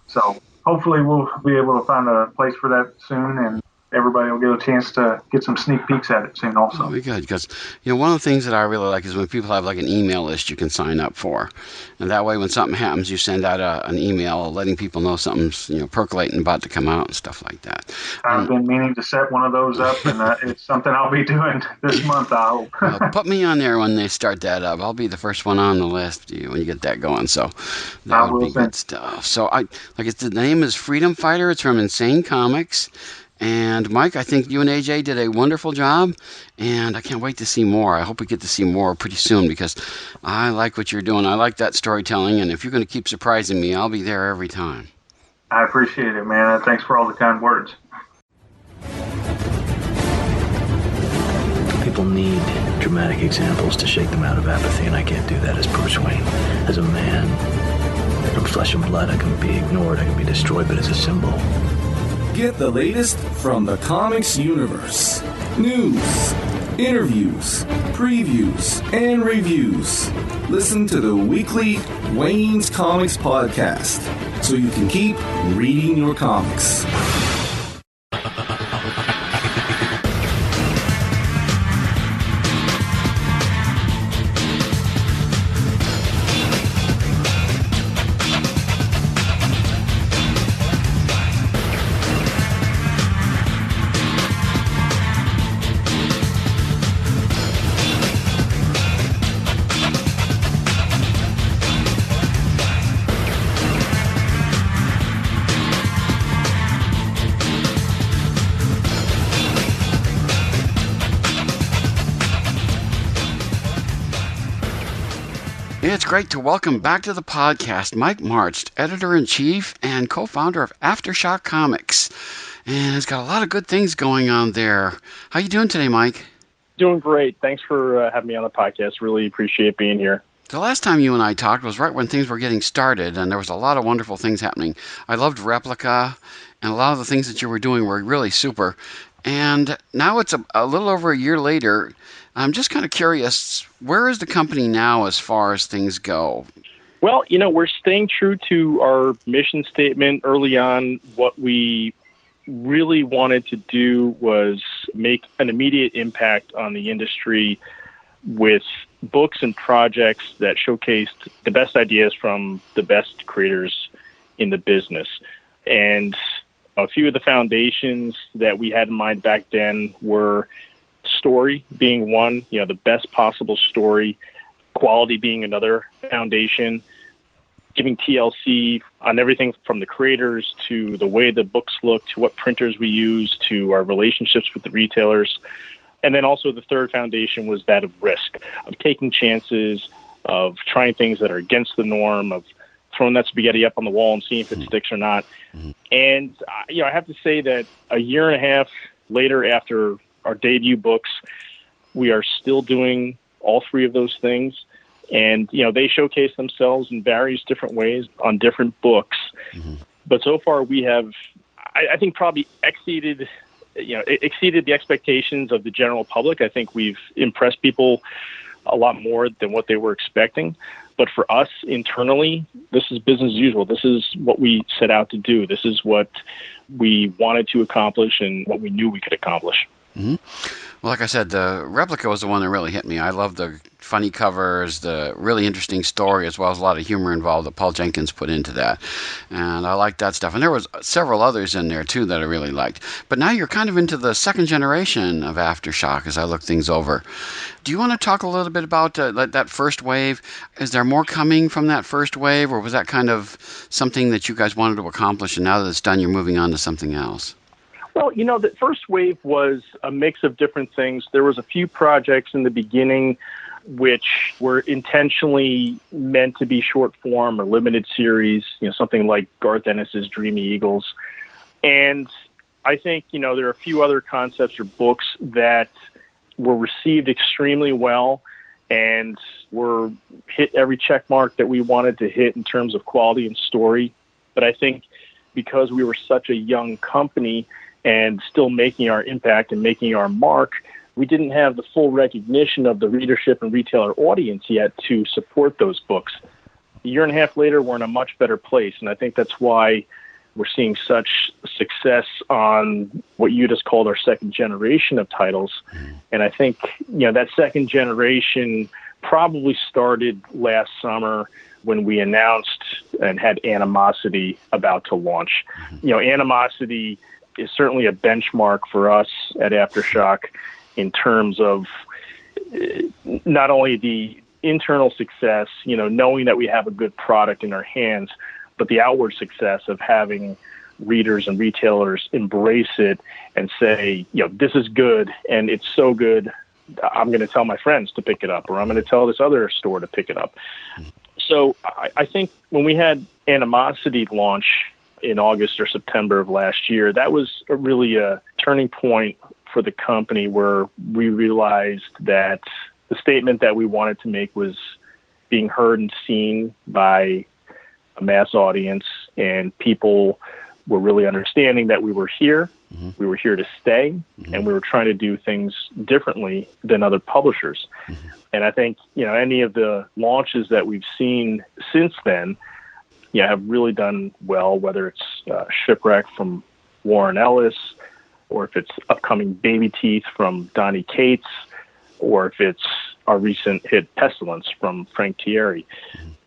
So hopefully we'll be able to find a place for that soon, and everybody will get a chance to get some sneak peeks at it soon also. Oh, good, because one of the things that I really like is when people have like an email list you can sign up for, and that way when something happens you send out an email letting people know something's percolating about to come out and stuff like that. I've been meaning to set one of those up, and it's something I'll be doing this month, I hope. Put me on there when they start that up. I'll be the first one on the list when you get that going. So that would be good stuff. So the name is Freedom Fighter. It's from Insane Comics. And Mike, I think you and AJ did a wonderful job, and I can't wait to see more. I hope we get to see more pretty soon because I like what you're doing. I like that storytelling, and if you're going to keep surprising me, I'll be there every time. I appreciate it, man. Thanks for all the kind words. People need dramatic examples to shake them out of apathy, and I can't do that as Bruce Wayne. As a man, from flesh and blood, I can be ignored, I can be destroyed, but as a symbol... Get the latest from the comics universe. News, interviews, previews, and reviews. Listen to the weekly Wayne's Comics podcast so you can keep reading your comics. It's great to welcome back to the podcast Mike Marts, editor-in-chief and co-founder of Aftershock Comics. And it's got a lot of good things going on there. How you doing today, Mike? Doing great. Thanks for having me on the podcast. Really appreciate being here. The last time you and I talked was right when things were getting started, and there was a lot of wonderful things happening. I loved Replica, and a lot of the things that you were doing were really super. And now it's a little over a year later. I'm just kind of curious, where is the company now as far as things go? Well, we're staying true to our mission statement early on. What we really wanted to do was make an immediate impact on the industry with books and projects that showcased the best ideas from the best creators in the business. And a few of the foundations that we had in mind back then were story being one, the best possible story, quality being another foundation, giving TLC on everything from the creators to the way the books look, to what printers we use, to our relationships with the retailers. And then also the third foundation was that of risk, of taking chances, of trying things that are against the norm, of throwing that spaghetti up on the wall and seeing if it sticks or not. And, I have to say that a year and a half later after our debut books, we are still doing all three of those things. And, they showcase themselves in various different ways on different books. But so far we have, I think, probably exceeded the expectations of the general public. I think we've impressed people a lot more than what they were expecting. But for us internally, this is business as usual. This is what we set out to do. This is what we wanted to accomplish and what we knew we could accomplish. Well, like I said, the replica was the one that really hit me. I love the funny covers, the really interesting story, as well as a lot of humor involved that Paul Jenkins put into that. And I liked that stuff. And there was several others in there, too, that I really liked. But now you're kind of into the second generation of Aftershock as I look things over. Do you want to talk a little bit about that first wave? Is there more coming from that first wave, or was that kind of something that you guys wanted to accomplish, and now that it's done, you're moving on to something else? Well, the first wave was a mix of different things. There was a few projects in the beginning which were intentionally meant to be short form or limited series, something like Garth Ennis's Dreamy Eagles. And I think, there are a few other concepts or books that were received extremely well and were hit every check mark that we wanted to hit in terms of quality and story. But I think because we were such a young company and still making our impact and making our mark, we didn't have the full recognition of the readership and retailer audience yet to support those books. A year and a half later, we're in a much better place, and I think that's why we're seeing such success on what you just called our second generation of titles. And I think, that second generation probably started last summer when we announced and had Animosity about to launch. Animosity is certainly a benchmark for us at Aftershock in terms of not only the internal success, knowing that we have a good product in our hands, but the outward success of having readers and retailers embrace it and say, this is good, and it's so good, I'm going to tell my friends to pick it up, or I'm going to tell this other store to pick it up. So I think when we had Animosity launch in August or September of last year, that was really a turning point for the company where we realized that the statement that we wanted to make was being heard and seen by a mass audience, and people were really understanding that we were here. We were here to stay, and we were trying to do things differently than other publishers. And I think, any of the launches that we've seen since then, have really done well, whether it's Shipwreck from Warren Ellis, or if it's upcoming Baby Teeth from Donnie Cates, or if it's our recent hit Pestilence from Frank Thierry.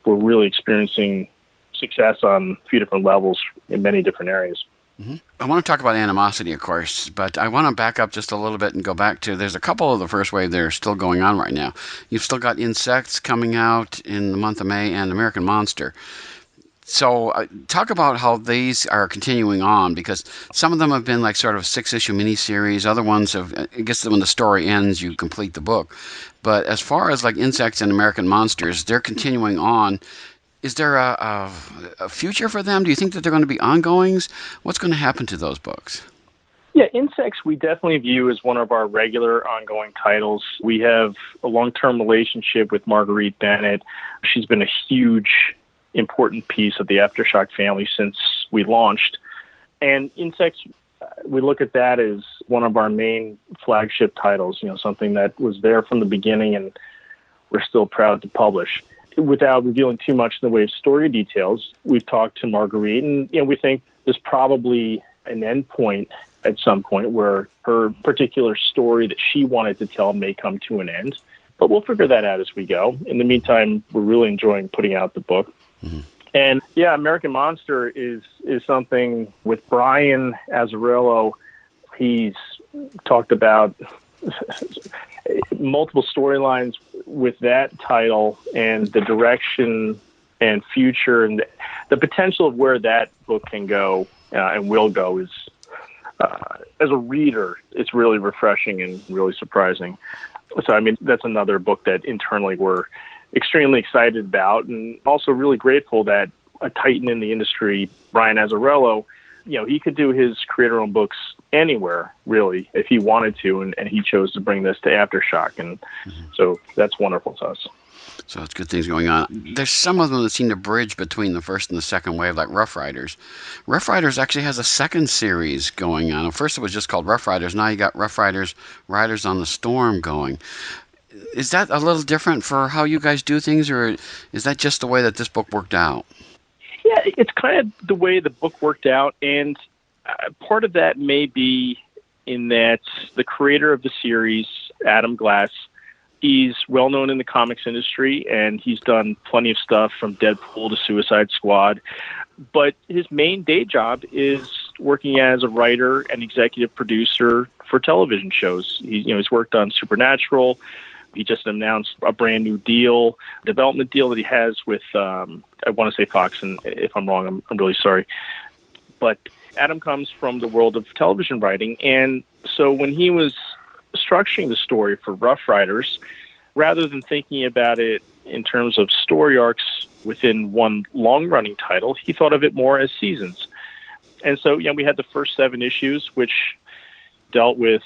We're really experiencing success on a few different levels in many different areas. I want to talk about Animosity, of course, but I want to back up just a little bit and go back to, there's a couple of the first wave that are still going on right now. You've still got Insects coming out in the month of May and American Monster. So talk about how these are continuing on, because some of them have been like sort of 6-issue miniseries. Other ones have, I guess when the story ends, you complete the book. But as far as like Insects and American Monsters, they're continuing on. Is there a future for them? Do you think that they're going to be ongoings? What's going to happen to those books? Yeah, Insects we definitely view as one of our regular ongoing titles. We have a long-term relationship with Marguerite Bennett. She's been a huge, important piece of the Aftershock family since we launched. And Insects, we look at that as one of our main flagship titles, something that was there from the beginning and we're still proud to publish. Without revealing too much in the way of story details, we've talked to Marguerite, and we think there's probably an end point at some point where her particular story that she wanted to tell may come to an end. But we'll figure that out as we go. In the meantime, we're really enjoying putting out the book. Mm-hmm. And yeah, American Monster is something with Brian Azzarello. He's talked about multiple storylines with that title and the direction and future and the potential of where that book can go and will go is, as a reader, it's really refreshing and really surprising. So, I mean, that's another book that internally we're extremely excited about, and also really grateful that a titan in the industry, Brian Azzarello, he could do his creator-owned books anywhere, really, if he wanted to, and he chose to bring this to Aftershock, and so that's wonderful to us. So it's good things going on. There's some of them that seem to bridge between the first and the second wave, like Rough Riders. Rough Riders actually has a second series going on. First it was just called Rough Riders. Now you got Rough Riders, Riders on the Storm going. Is that a little different for how you guys do things, or is that just the way that this book worked out? Yeah, it's kind of the way the book worked out, and part of that may be in that the creator of the series, Adam Glass, he's well known in the comics industry, and he's done plenty of stuff from Deadpool to Suicide Squad. But his main day job is working as a writer and executive producer for television shows. He's worked on Supernatural. He just announced a brand new development deal that he has with, I want to say Fox, and if I'm wrong, I'm really sorry. But Adam comes from the world of television writing, and so when he was structuring the story for Rough Riders, rather than thinking about it in terms of story arcs within one long-running title, he thought of it more as seasons. And so, we had the first 7 issues, which dealt with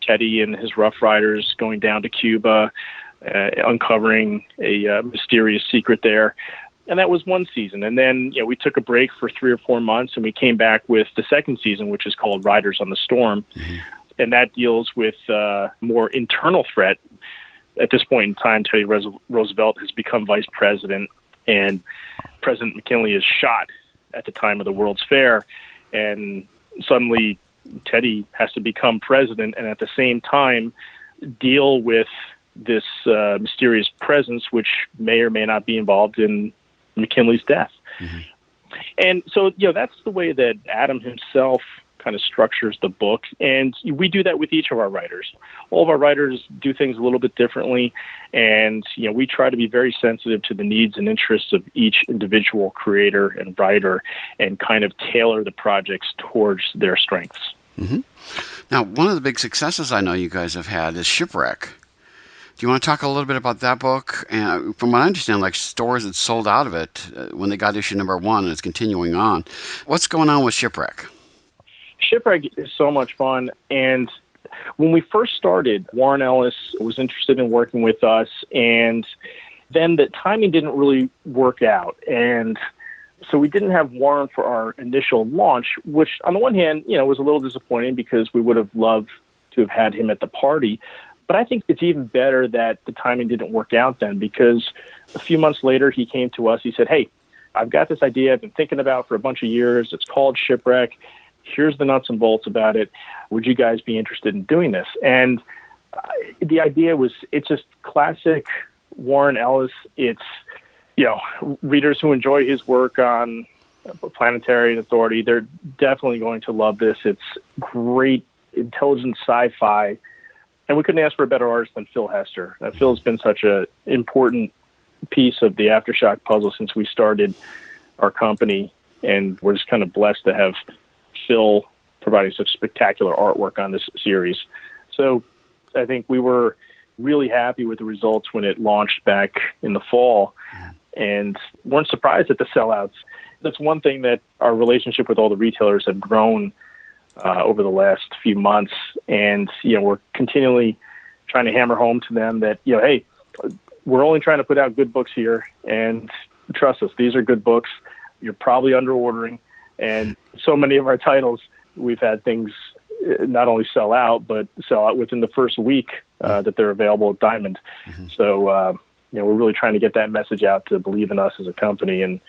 Teddy and his Rough Riders going down to Cuba, uncovering a mysterious secret there. And that was one season. And then, we took a break for 3 or 4 months, and we came back with the second season, which is called Riders on the Storm. Mm-hmm. And that deals with more internal threat. At this point in time, Teddy Roosevelt has become vice president, and President McKinley is shot at the time of the World's Fair. And suddenly Teddy has to become president and at the same time deal with this mysterious presence, which may or may not be involved in McKinley's death. Mm-hmm. And so, that's the way that Adam himself kind of structures the book. And we do that with each of our writers. All of our writers do things a little bit differently. And, we try to be very sensitive to the needs and interests of each individual creator and writer and kind of tailor the projects towards their strengths. Mm-hmm. Now, one of the big successes I know you guys have had is Shipwreck. Do you want to talk a little bit about that book? From what I understand, like stores had sold out of it when they got issue number 1, and it's continuing on. What's going on with Shipwreck? Shipwreck is so much fun, and when we first started, Warren Ellis was interested in working with us, and then the timing didn't really work out, and so we didn't have Warren for our initial launch, which on the one hand, was a little disappointing because we would have loved to have had him at the party. But I think it's even better that the timing didn't work out then, because a few months later he came to us. He said, "Hey, I've got this idea I've been thinking about for a bunch of years. It's called Shipwreck. Here's the nuts and bolts about it. Would you guys be interested in doing this?" And the idea was, it's just classic Warren Ellis. It's, readers who enjoy his work on Planetary and Authority, they're definitely going to love this. It's great, intelligent sci-fi. And we couldn't ask for a better artist than Phil Hester. Phil's been such an important piece of the Aftershock puzzle since we started our company. And we're just kind of blessed to have Phil providing such spectacular artwork on this series. So I think we were really happy with the results when it launched back in the fall, and weren't surprised at the sellouts. That's one thing that our relationship with all the retailers have grown over the last few months. And, we're continually trying to hammer home to them that, hey, we're only trying to put out good books here, and trust us, these are good books. You're probably under ordering. And so many of our titles we've had things not only sell out, but sell out within the first week that they're available at Diamond. So, we're really trying to get that message out to believe in us as a company and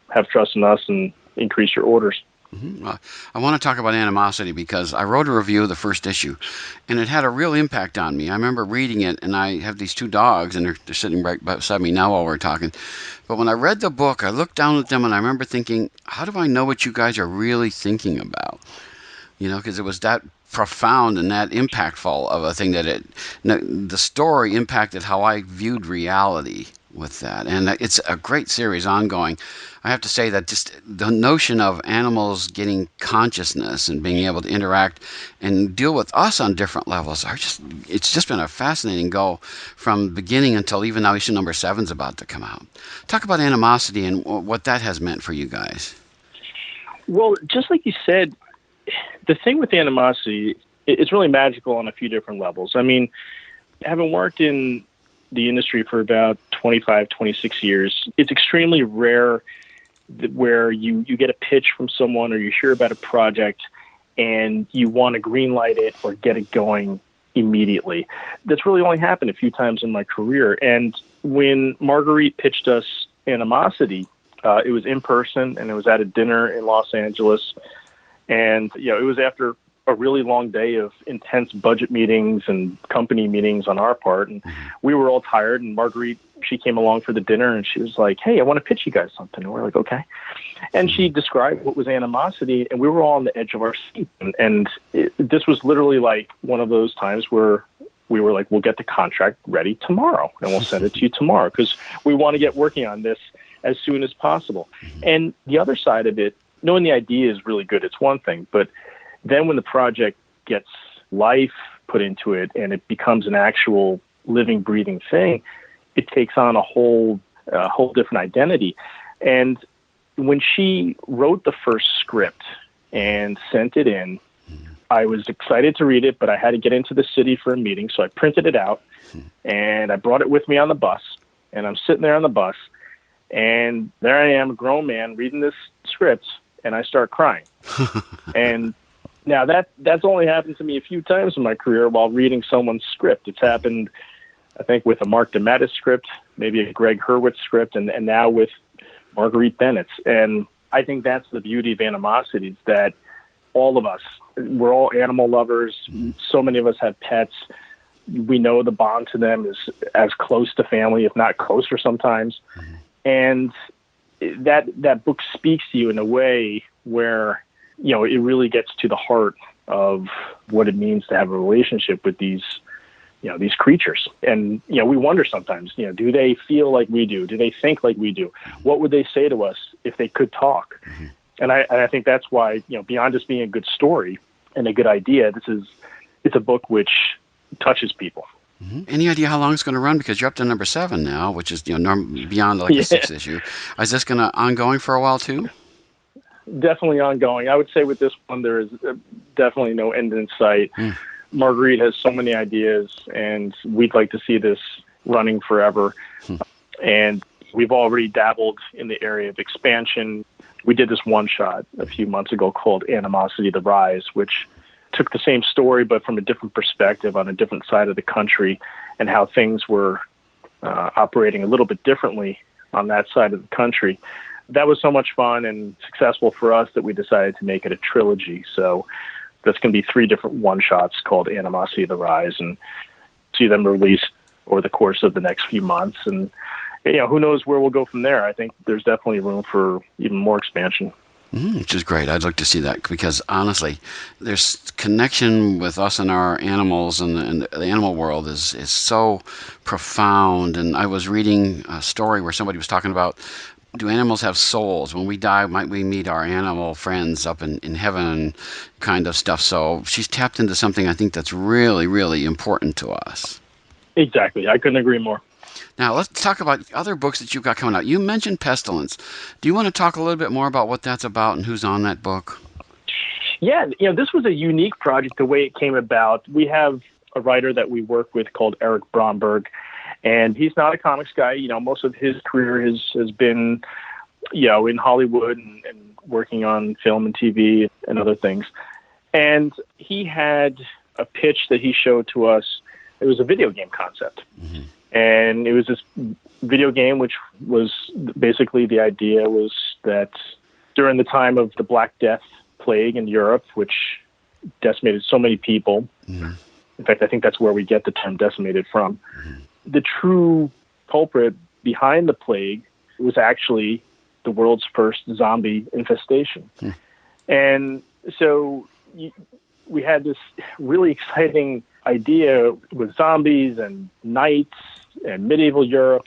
have trust in us and increase your orders. I want to talk about Animosity because I wrote a review of the first issue, and it had a real impact on me. I remember reading it, and I have these two dogs, and they're sitting right beside me now while we're talking. But when I read the book, I looked down at them, and I remember thinking, how do I know what you guys are really thinking about? Because it was that profound and that impactful of a thing that the story impacted how I viewed reality with that. And it's a great series ongoing. I have to say that just the notion of animals getting consciousness and being able to interact and deal with us on different levels it's just been a fascinating go from beginning until even now issue number 7 is about to come out. Talk about Animosity and what that has meant for you guys. Well, just like you said, the thing with Animosity, it's really magical on a few different levels. I mean, having worked in the industry for about 25, 26 years, it's extremely rare where you get a pitch from someone or you hear about a project and you want to green light it or get it going immediately. That's really only happened a few times in my career. And when Marguerite pitched us Animosity, it was in person and it was at a dinner in Los Angeles. And, it was after a really long day of intense budget meetings and company meetings on our part. And we were all tired. And Marguerite, she came along for the dinner and she was like, "Hey, I want to pitch you guys something." And we're like, "Okay." And she described what was Animosity. And we were all on the edge of our seat. And this was literally like one of those times where we were like, "We'll get the contract ready tomorrow and we'll send it to you tomorrow because we want to get working on this as soon as possible." And the other side of it, knowing the idea is really good. It's one thing, but then when the project gets life put into it and it becomes an actual living, breathing thing, it takes on a whole different identity. And when she wrote the first script and sent it in, I was excited to read it, but I had to get into the city for a meeting. So I printed it out and I brought it with me on the bus, and I'm sitting there on the bus, and there I am, a grown man reading this script, and I start crying. And now that's only happened to me a few times in my career while reading someone's script. It's happened, I think, with a Mark DeMatteis script, maybe a Greg Hurwitz script, and now with Marguerite Bennett's. And I think that's the beauty of Animosity, is that all of us, we're all animal lovers. So many of us have pets. We know the bond to them is as close to family, if not closer sometimes. And that book speaks to you in a way where, it really gets to the heart of what it means to have a relationship with these creatures. And, we wonder sometimes, do they feel like we do? Do they think like we do? What would they say to us if they could talk? And I think that's why, beyond just being a good story and a good idea, it's a book which touches people. Any idea how long it's going to run? Because you're up to number 7 now, which is beyond like a 6th issue. Is this going to ongoing for a while too? Definitely ongoing. I would say with this one, there is definitely no end in sight. Marguerite has so many ideas, and we'd like to see this running forever. And we've already dabbled in the area of expansion. We did this one shot a few months ago called Animosity: The Rise, which took the same story but from a different perspective on a different side of the country, and how things were operating a little bit differently on that side of the country. That was so much fun and successful for us that we decided to make it a trilogy. So that's going to be 3 different one-shots called Animosity: The Rise, and see them released over the course of the next few months. And who knows where we'll go from there. I think there's definitely room for even more expansion. Which is great. I'd like to see that because, honestly, there's connection with us and our animals, and the animal world is so profound. And I was reading a story where somebody was talking about, do animals have souls? When we die, might we meet our animal friends up in heaven kind of stuff? So she's tapped into something I think that's really, really important to us. Exactly. I couldn't agree more. Now, let's talk about other books that you've got coming out. You mentioned Pestilence. Do you want to talk a little bit more about what that's about and who's on that book? Yeah, this was a unique project, the way it came about. We have a writer that we work with called Eric Bromberg, and he's not a comics guy. Most of his career has been, in Hollywood and working on film and TV and other things. And he had a pitch that he showed to us. It was a video game concept. Mm-hmm. And it was this video game, which was basically the idea was that during the time of the Black Death plague in Europe, which decimated so many people, mm-hmm. in fact, I think that's where we get the term decimated from, mm-hmm. the true culprit behind the plague was actually the world's first zombie infestation. Mm-hmm. And so we had this really exciting idea with zombies and knights and medieval Europe,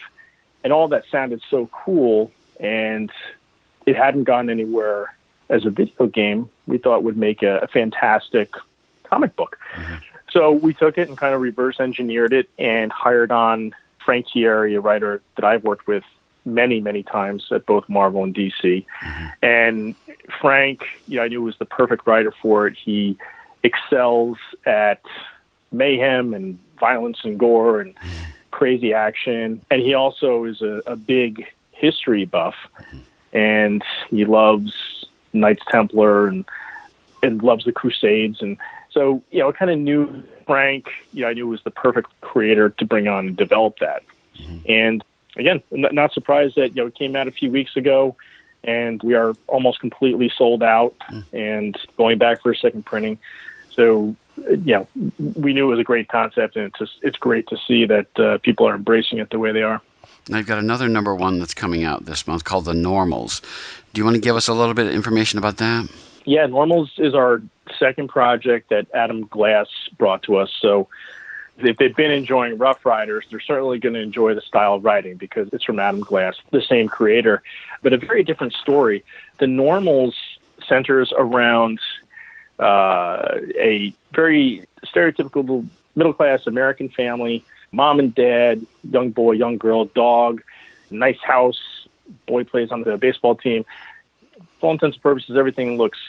and all that sounded so cool, and it hadn't gone anywhere as a video game. We thought would make a fantastic comic book. Mm-hmm. So we took it and kind of reverse engineered it and hired on Frank Thierry, a writer that I've worked with many, many times at both Marvel and DC. Mm-hmm. And Frank, I knew was the perfect writer for it. He excels at mayhem and violence and gore and crazy action. And he also is a big history buff. And he loves Knights Templar and loves the Crusades. And so, I kind of knew Frank, I knew was the perfect creator to bring on and develop that. Mm-hmm. And again, not surprised that, it came out a few weeks ago and we are almost completely sold out and going back for a second printing. So, we knew it was a great concept, and it's great to see that people are embracing it the way they are. Now, you've got another number one that's coming out this month called The Normals. Do you want to give us a little bit of information about that? Yeah, Normals is our second project that Adam Glass brought to us. So if they've been enjoying Rough Riders, they're certainly going to enjoy the style of writing because it's from Adam Glass, the same creator, but a very different story. The Normals centers around a very stereotypical middle-class American family, mom and dad, young boy, young girl, dog, nice house, boy plays on the baseball team. For all intents and purposes, everything looks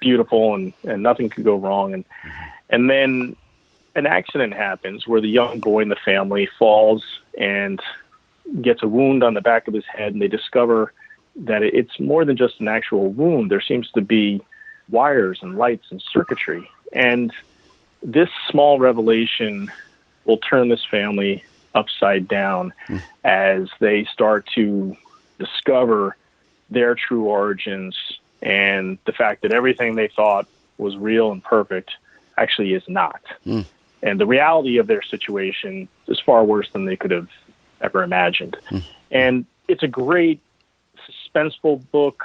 beautiful and nothing could go wrong. And then an accident happens where the young boy in the family falls and gets a wound on the back of his head, and they discover that it's more than just an actual wound. There seems to be wires and lights and circuitry. And this small revelation will turn this family upside down as they start to discover their true origins and the fact that everything they thought was real and perfect actually is not. And the reality of their situation is far worse than they could have ever imagined. And it's a great suspenseful book.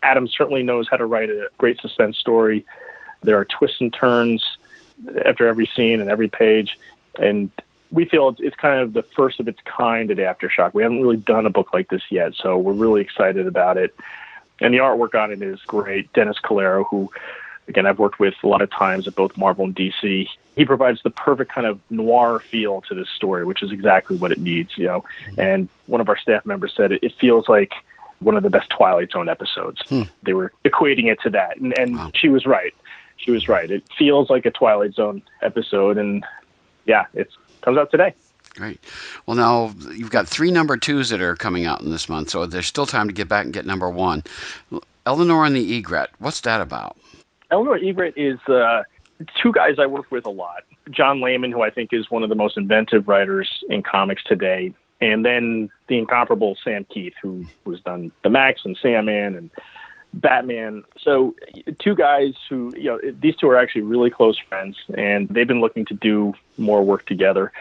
Adam certainly knows how to write a great suspense story. There are twists and turns after every scene and every page. And we feel it's kind of the first of its kind at Aftershock. We haven't really done a book like this yet, so we're really excited about it. And the artwork on it is great. Dennis Calero, who, again, I've worked with a lot of times at both Marvel and DC. He provides the perfect kind of noir feel to this story, which is exactly what it needs, And one of our staff members said it feels like one of the best Twilight Zone episodes. They were equating it to that. And wow. She was right. It feels like a Twilight Zone episode. And yeah, it comes out today. Great. Well, now you've got 3 number 2s that are coming out in this month, so there's still time to get back and get number 1. Eleanor and the Egret, what's that about? Eleanor Egret is 2 guys I work with a lot. John Layman, who I think is one of the most inventive writers in comics today, and then the incomparable Sam Keith, who has done The Max and Sandman and Batman. So 2 guys who, these 2 are actually really close friends, and they've been looking to do more work together.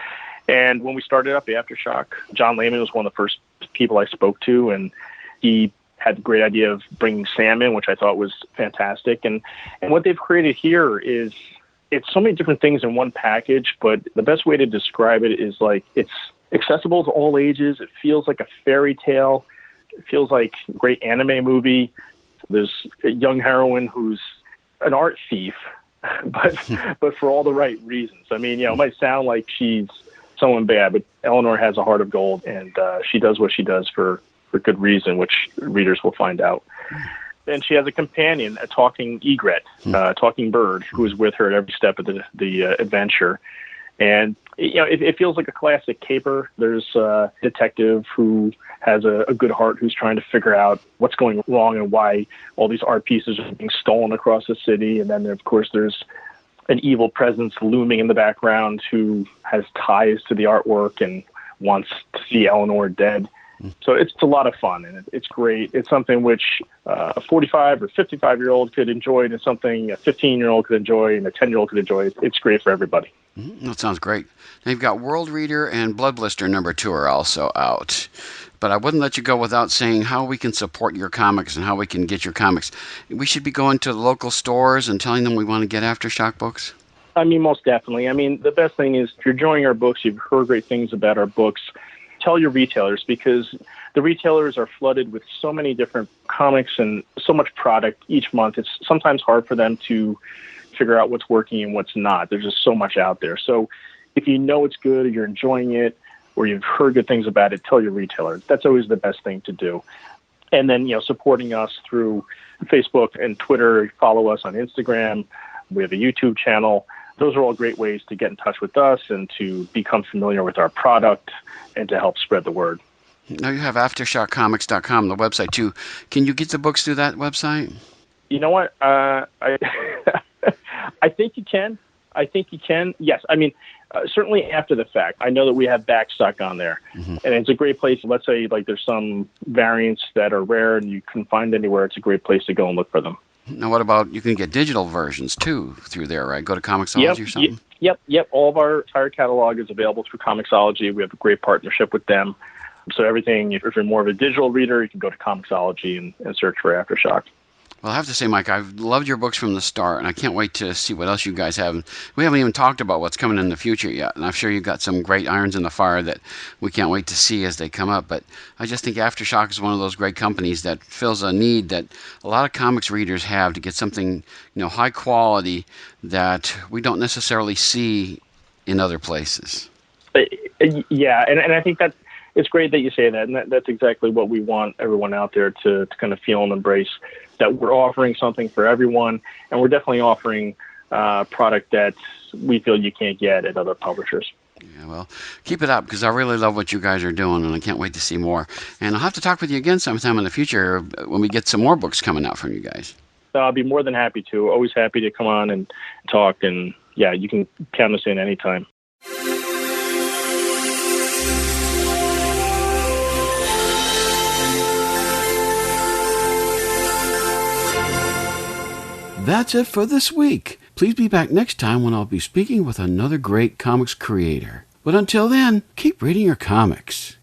And when we started up Aftershock, John Layman was one of the first people I spoke to, and he had the great idea of bringing Sam in, which I thought was fantastic. And what they've created here is it's so many different things in one package, but the best way to describe it is like it's accessible to all ages. It feels like a fairy tale. It feels like a great anime movie. There's a young heroine who's an art thief, but for all the right reasons. I mean, it might sound like she's someone bad, but Eleanor has a heart of gold, and she does what she does for good reason, which readers will find out. And she has a companion, a talking egret, talking bird, who is with her at every step of the adventure. And it feels like a classic caper. There's a detective who has a good heart who's trying to figure out what's going wrong and why all these art pieces are being stolen across the city. And then, of course, there's an evil presence looming in the background who has ties to the artwork and wants to see Eleanor dead. So it's a lot of fun, and it's great. It's something which a 45 or 55-year-old could enjoy, and it's something a 15-year-old could enjoy and a 10-year-old could enjoy. It's great for everybody. That sounds great. Now you've got World Reader and Blood Blister #2 are also out. But I wouldn't let you go without saying how we can support your comics and how we can get your comics. We should be going to the local stores and telling them we want to get Aftershock books. I mean, most definitely. I mean, the best thing is if you're enjoying our books, you've heard great things about our books, tell your retailers, because the retailers are flooded with so many different comics and so much product each month. It's sometimes hard for them to figure out what's working and what's not. There's just so much out there. So if you know it's good, or you're enjoying it, or you've heard good things about it, tell your retailer. That's always the best thing to do. And then, supporting us through Facebook and Twitter, follow us on Instagram. We have a YouTube channel. Those are all great ways to get in touch with us and to become familiar with our product and to help spread the word. Now you have AftershockComics.com, the website too. Can you get the books through that website? You know what? I think you can. Yes. I mean, certainly after the fact. I know that we have backstock on there. And it's a great place. Let's say like there's some variants that are rare and you couldn't find anywhere. It's a great place to go and look for them. Now, what about, you can get digital versions too through there, right? Go to Comixology or something? Yep. All of our entire catalog is available through Comixology. We have a great partnership with them. So everything, if you're more of a digital reader, you can go to Comixology and search for Aftershock. Well, I have to say, Mike, I've loved your books from the start, and I can't wait to see what else you guys have. We haven't even talked about what's coming in the future yet, and I'm sure you've got some great irons in the fire that we can't wait to see as they come up. But I just think Aftershock is one of those great companies that fills a need that a lot of comics readers have to get something, high quality that we don't necessarily see in other places. Yeah, and I think that it's great that you say that, and that's exactly what we want everyone out there to kind of feel and embrace, that we're offering something for everyone, and we're definitely offering a product that we feel you can't get at other publishers. Yeah, well, keep it up, because I really love what you guys are doing, and I can't wait to see more. And I'll have to talk with you again sometime in the future when we get some more books coming out from you guys. I'll be more than happy to. Always happy to come on and talk, and yeah, you can count us in anytime. That's it for this week. Please be back next time when I'll be speaking with another great comics creator. But until then, keep reading your comics.